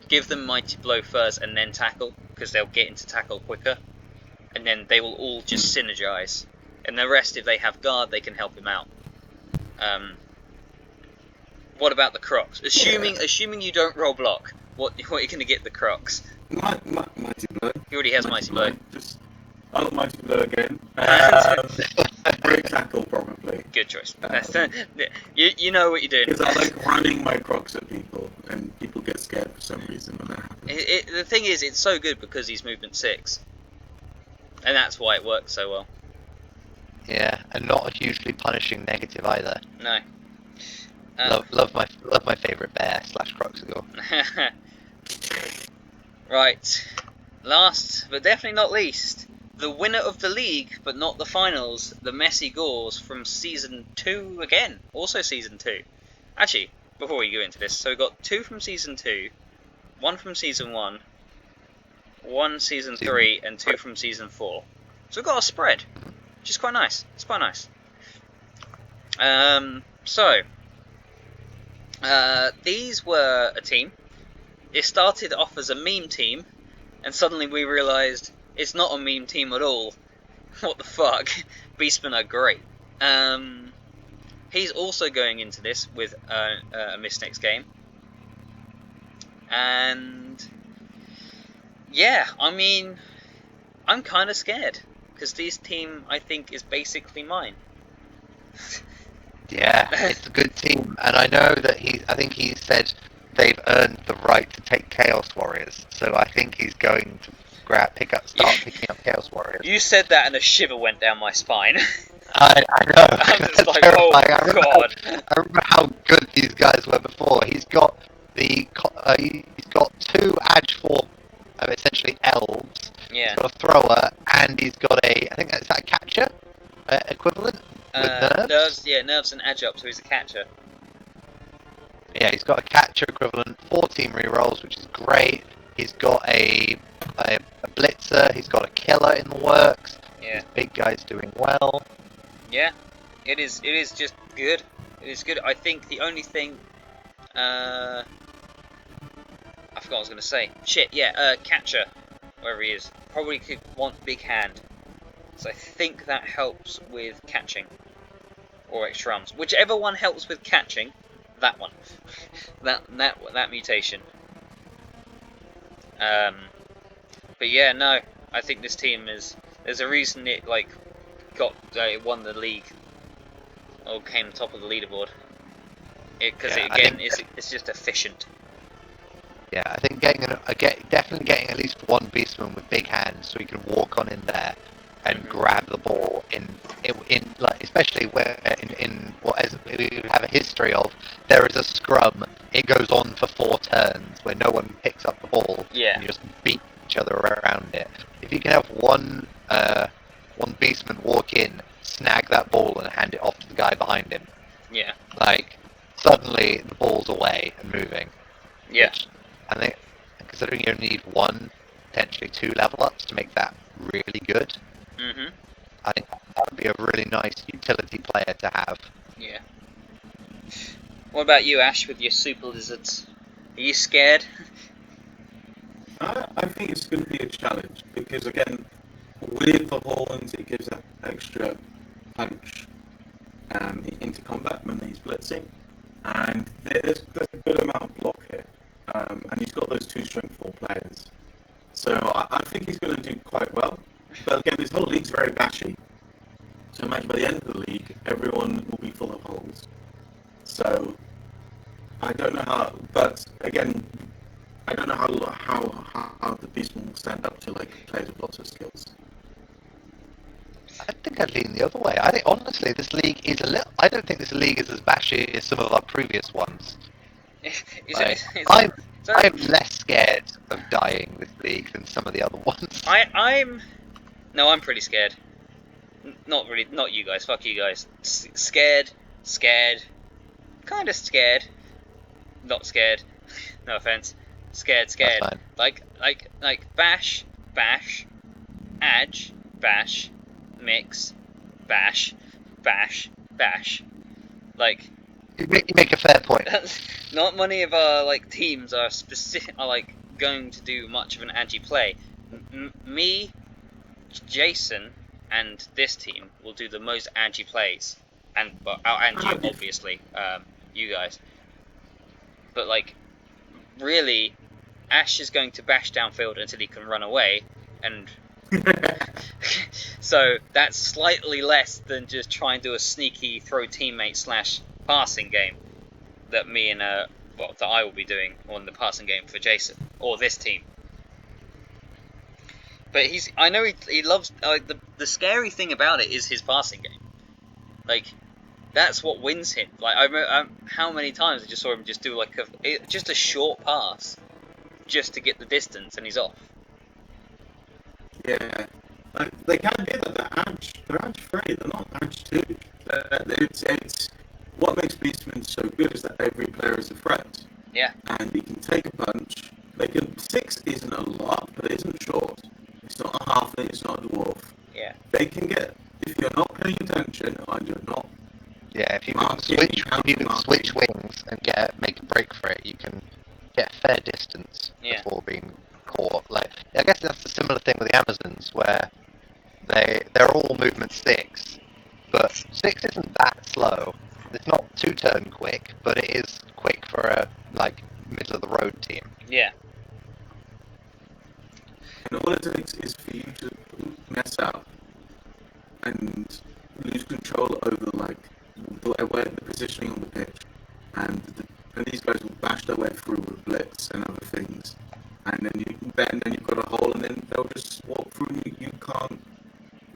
give them Mighty Blow first and then Tackle, because they'll get into Tackle quicker, and then they will all just synergize. And the rest, if they have Guard, they can help him out. What about the Crocs? Assuming you don't roll block, what are you going to get the Crocs? Mighty Blow. He already has Mighty Blow. I'll Mighty Blow again. Break Tackle, probably. Good choice. You know what you're doing. Because I like running my Crocs at people, and people get scared for some reason when that happens. The thing is, it's so good because he's movement 6. And that's why it works so well. Yeah, and not a hugely punishing negative either. No. Love my favourite bear / Croxigal. Right. Last, but definitely not least, the winner of the league, but not the finals, the Messy Gores from Season 2 again. Also Season 2. Actually, before we go into this, so we've got 2 from Season 2, 1 from Season 1, 1 Season 3, and 2 from Season 4. So we've got a spread, which is quite nice. It's quite nice. These were a team. It started off as a meme team, and suddenly we realised it's not a meme team at all. what the fuck? Beastmen are great. He's also going into this with a miss next game. And yeah, I mean, I'm kind of scared because this team, I think, is basically mine. Yeah, it's a good team, and I know that I think he said they've earned the right to take Chaos Warriors. So I think he's going to start picking up Chaos Warriors. You said that, and a shiver went down my spine. I know. I'm just That's like, terrifying. oh god. I remember how good these guys were before. He's got he's got 2 Edge 4, essentially elves. Yeah. He's got a thrower, and he's got I think that's a catcher equivalent with nerves. Nerves and edge up, so he's a catcher. Yeah, he's got a catcher equivalent, 4 team rerolls, which is great. He's got a blitzer. He's got a killer in the works. Yeah. His big guy's doing well. Yeah, it is just good. It is good. I think the only thing, I forgot what I was going to say. Shit, yeah, catcher, wherever he is, probably could want big hand. So I think that helps with catching. Or extra arms. Whichever one helps with catching, that one. that mutation. But yeah, no, I think this team is, there's a reason it, like, it won the league, or came top of the leaderboard, because it's just efficient. Yeah, I think definitely getting at least one beastman with big hands, so he can walk on in there and grab the ball in like, especially where in what as we have a history of, there is a scrum, it goes on for 4 turns where no one picks up the ball. Yeah. And you just beat each other around it. If you can have one beastman walk in, snag that ball and hand it off to the guy behind him. Yeah. Like, suddenly the ball's away and moving. Yeah. Which, I think, considering you only need 1, potentially 2 level ups to make that really good, I think that would be a really nice utility player to have. Yeah. What about you, Ash, with your super lizards? Are you scared? I think it's going to be a challenge because, again, with the horns, it gives that extra punch into combat when he's blitzing, and there's a good amount of block here, and he's got those 2 strength 4 players, so I think he's going to do quite well. But again, this whole league's very bashy, so imagine by the end of the league, everyone will be full of holes. So I don't know how, but again, I don't know how the Beastman will stand up to like players with lots of skills. I think I'd lean the other way. I think honestly, this league is I don't think this league is as bashy as some of our previous ones. I'm less scared of dying this league than some of the other ones. I'm pretty scared. Not really, not you guys. Fuck you guys. Scared, kind of scared, not scared. No offense. Scared. Like bash, edge, bash, mix, bash. Like, you make a fair point. not many of our teams are going to do much of an agi play. Me, Jason, and this team will do the most agi plays, and you obviously, you guys. But really, Ash is going to bash downfield until he can run away, and so that's slightly less than just trying to do a sneaky throw teammate / passing game that me and that I will be doing on the passing game for Jason or this team. But I know he loves the scary thing about it is his passing game. That's what wins him. I remember how many times I just saw him just do just a short pass, just to get the distance, and he's off. Yeah, they can do that. They're edge 3. They're not edge 2. It's what makes Beastmen so good is that every player is a threat. Yeah. And he can take a punch. 6 isn't a lot, but it isn't short. It's not a halfling. It's not a dwarf. Yeah. They can get, if you're not paying attention and you're not. Yeah, if you can switch wings and make a break for it, you can get a fair distance before being caught. I guess that's a similar thing with the Amazons, where they're all 6, but 6 isn't that slow. It's not 2-turn quick, but it is quick for a middle of the road team. Yeah. And all it takes is for you to mess up and lose control over where the positioning on the pitch, and these guys will bash their way through with blitz and other things, and then you've got a hole, and then they'll just walk through. You can't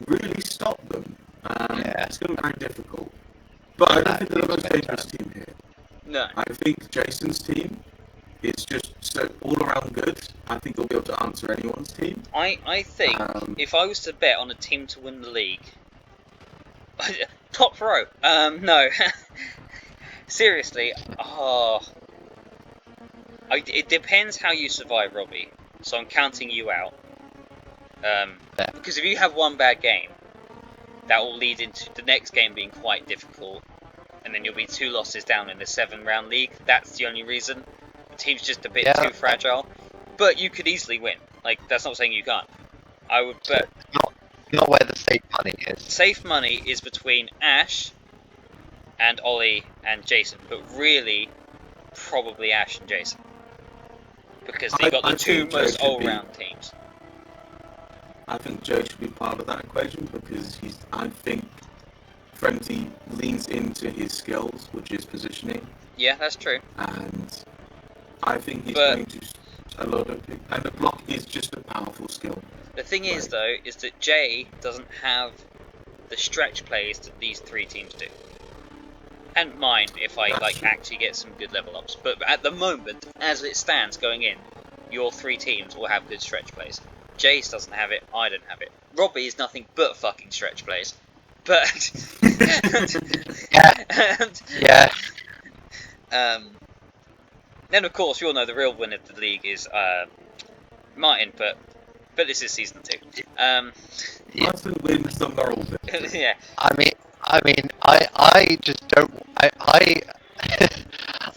really stop them. It's going to be very difficult. But I don't think they're the most dangerous team here. No. I think Jason's team is just so all around good. I think they'll be able to answer anyone's team. I think if I was to bet on a team to win the league, top row. No. Seriously. It depends how you survive, Robbie. So I'm counting you out. Because if you have one bad game, that will lead into the next game being quite difficult, and then you'll be 2 losses down in the 7-round league. That's the only reason. The team's just a bit too fragile. But you could easily win. That's not saying you can't. I would bet. Not where the safe money is. Safe money is between Ash and Ollie and Jason, but really, probably Ash and Jason. Because they've got the 2 most all-round teams. I think Joe should be part of that equation because I think Frenzy leans into his skills, which is positioning. Yeah, that's true. And I think he's going to a lot of it. And the block is just a powerful skill. The thing is, though, is that Jay doesn't have the stretch plays that these 3 teams do. And mine, if I actually get some good level ups. But at the moment, as it stands going in, your 3 teams will have good stretch plays. Jace doesn't have it, I don't have it. Robbie is nothing but fucking stretch plays. But then of course we all know the real winner of the league is Martin, but this is season 2. Martin wins the moral victory. Yeah. I just don't.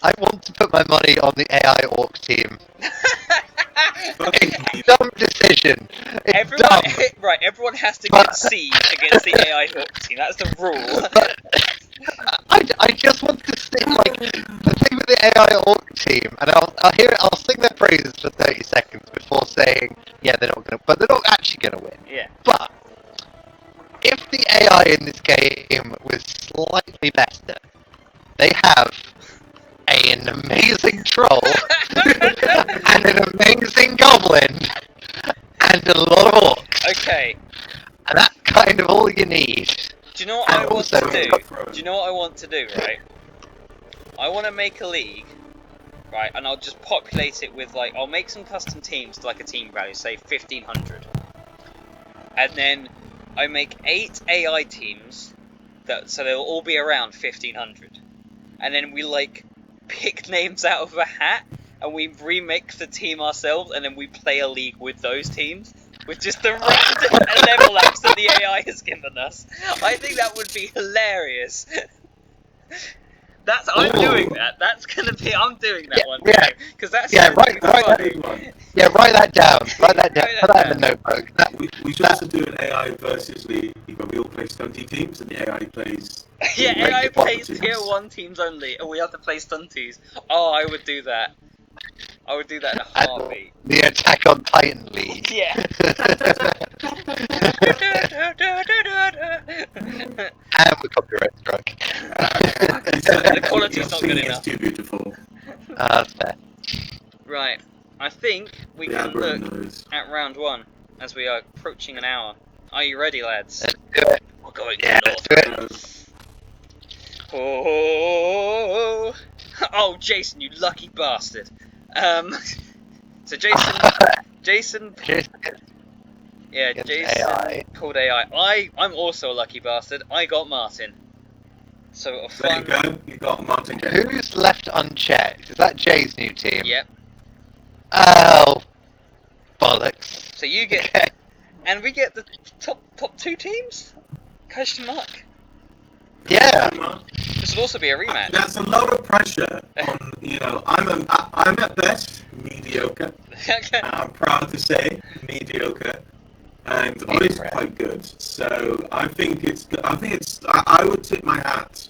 I want to put my money on the AI Orc team. It's a dumb decision. Everyone has to concede against the AI Hook team. That's the rule. I just want to stick the thing with the AI Orc team, and I'll sing their praises for 30 seconds before saying, yeah, they're not actually gonna win. Yeah. But if the AI in this game was slightly better, they have an amazing troll and an amazing goblin and a lot of orcs. Okay. And that's kind of all you need. Do you know what I want to do? Do you know what I want to do, right? I want to make a league, right, and I'll just populate it with, I'll make some custom teams to, a team value, say 1,500. And then I make 8 AI teams, so they'll all be around 1,500. And then we, pick names out of a hat, and we remake the team ourselves, and then we play a league with those teams, with just the random level ups that the AI has given us. I think that would be hilarious. I'm doing that. I'm doing that one. Yeah. Because that's write that down. Write that down. Put that in the notebook. We should also do an AI versus league where we all play stunty teams and the AI plays. Yeah, AI plays tier 1 teams only, and we have to play stunties. Oh, I would do that. I would do that in a heartbeat. The Attack on Titan League. Yeah. And we're copyright struck. The quality's not good enough. It's too beautiful. That's fair. Right. I think we can look at round 1 as we are approaching an hour. Are you ready, lads? Let's do it. We're going Let's do it. Oh, Jason, you lucky bastard. So Jason. Yeah, Jason AI. called AI. I'm also a lucky bastard. I got Martin. So a fun. There you go. You got Martin. Who's left unchecked? Is that Jay's new team? Yep. Oh, bollocks. So you get, okay. And we get the top 2 teams? Question mark. Yeah. This will also be a rematch. That's a lot of pressure on, I'm at best mediocre. I'm proud to say mediocre. and Ollie's quite good. So I think it's. I would tip my hat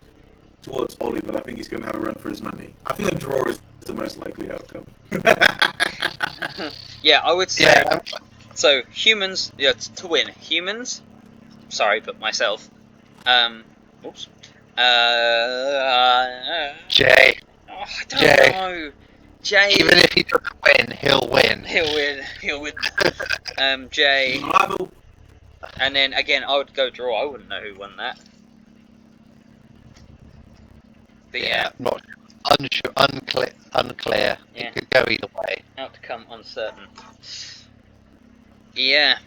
towards Ollie, but I think he's going to have a run for his money. I think a draw is the most likely outcome. Yeah, I would say. Yeah. So humans, to win. Humans. Sorry, but myself. Oops. Jay. Oh, I don't Jay. know. Jay. Even if he doesn't win, he'll win. He'll win. He'll win. Jay. And then again, I would go draw. I wouldn't know who won that. But yeah. Not unsure, unclear. Yeah. It could go either way. Outcome uncertain. Yeah.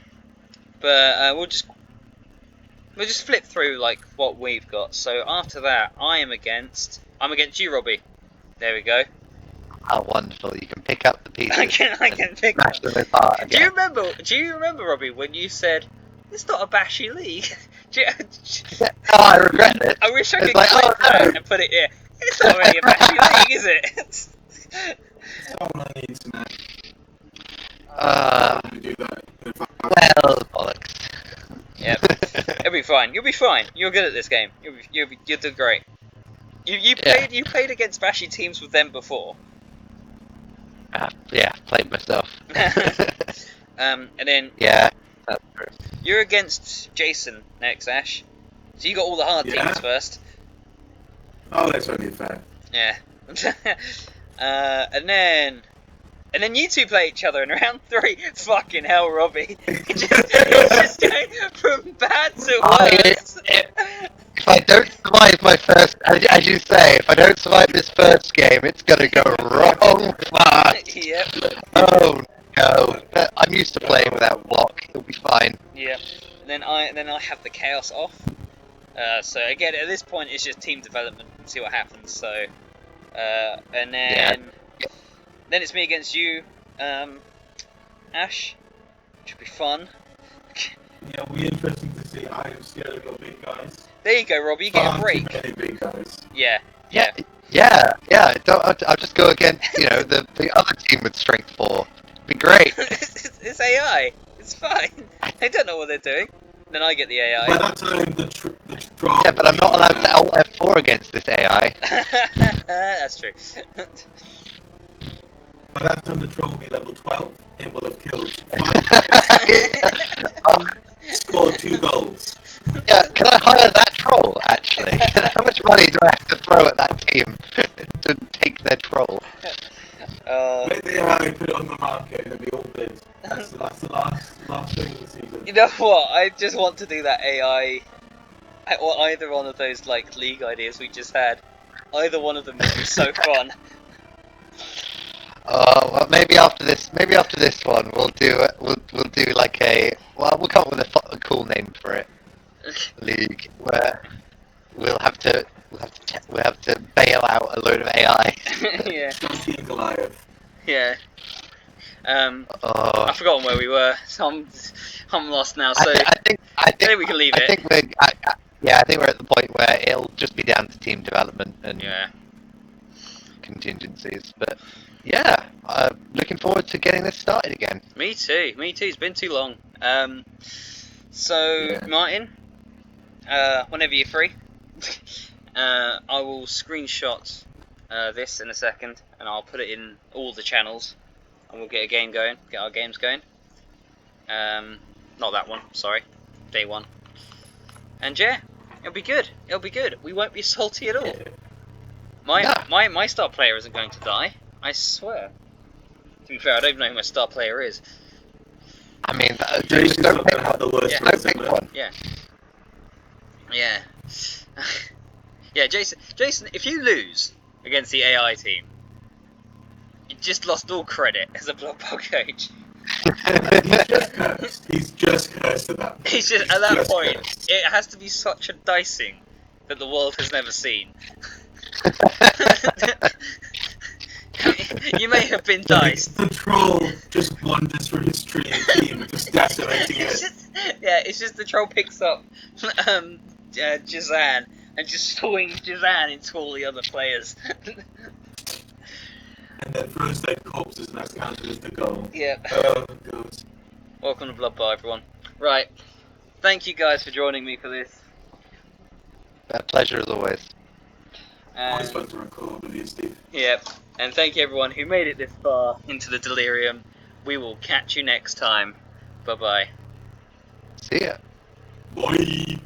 But we'll just flip through like what we've got. So after that, I'm against you, Robbie. There we go. Oh, wonderful! You can pick up the pieces. I can pick smash up. them apart again. Do you remember, Robbie, when you said it's not a bashy league? Oh, I regret it. I wish I could It's like, clip oh, that no. and put it here. It's not really a bashy league, is it? Someone needs to know. Do that. Well, bollocks. Yep. It'll be fine. You'll be fine. You're good at this game. You'll do great. You played against bashy teams with them before. Yeah, played myself. And then Yeah, that's true. you're against Jason next, Ash. So you got all the hard teams first. Oh, that's only fair. Yeah. And then you two play each other in round 3. Fucking hell, Robbie. It's just going from bad to worse. If I don't survive my first, as you say, if I don't survive this first game, it's gonna go wrong fast. Yep. Oh no! I'm used to playing without block. It'll be fine. Yep. And then I have the chaos off. So again, at this point, it's just team development and see what happens. So, and then it's me against you, Ash, which will be fun. Yeah, it'll be interesting to see. I am scared of your big guys. There you go, Robbie. You get a break. Far too many big guys. Yeah. I'll just go against the other team with strength 4. Be great. It's AI. It's fine. They don't know what they're doing. Then I get the AI. By that time, the troll. Yeah, but I'm not allowed to Alt F4 against this AI. That's true. By that time, the troll will be level 12. It will have killed 5 scored 2 goals. Yeah, can I hire that troll, actually? How much money do I have to throw at that team to take their troll? Maybe I put it on the market and we all bid. That's the last thing of the season. You know what? I just want to do that AI, or either one of those like league ideas we just had. Either one of them would be so fun. Well, maybe after this one, we'll do like we'll come up with a cool name for it. League where we'll have to bail out a load of AI. Yeah. King Goliath. Yeah. I've forgotten where we were. So I'm lost now. So I think we can leave it. I think we're at the point where it'll just be down to team development and contingencies. But yeah, looking forward to getting this started again. Me too. It's been too long. Martin, whenever you're free, I will screenshot this in a second, and I'll put it in all the channels, and we'll get our games going. Not that one, sorry, day 1. And yeah, it'll be good. We won't be salty at all. My star player isn't going to die. I swear. To be fair, I don't even know who my star player is. I mean, Jason's don't not pick gonna have the worst don't race pick ever. one. Yeah. Yeah, Jason, if you lose against the AI team, you just lost all credit as a Blood Bowl coach. He's just cursed at that point. He's just at that point, it has to be such a dicing that the world has never seen. You may have been diced. The troll just wanders through his team, just decimating it. It's just the troll picks up Jazan and just swings Jazan into all the other players. And then throws their corpses and that's counted as the goal. Yeah. Oh, God. Welcome to Blood Bowl, everyone. Right. Thank you guys for joining me for this. A pleasure as always. Always And fun to record with you, Steve. yep. And thank you everyone who made it this far into the delirium. We will catch you next time. Bye bye. See ya. Bye.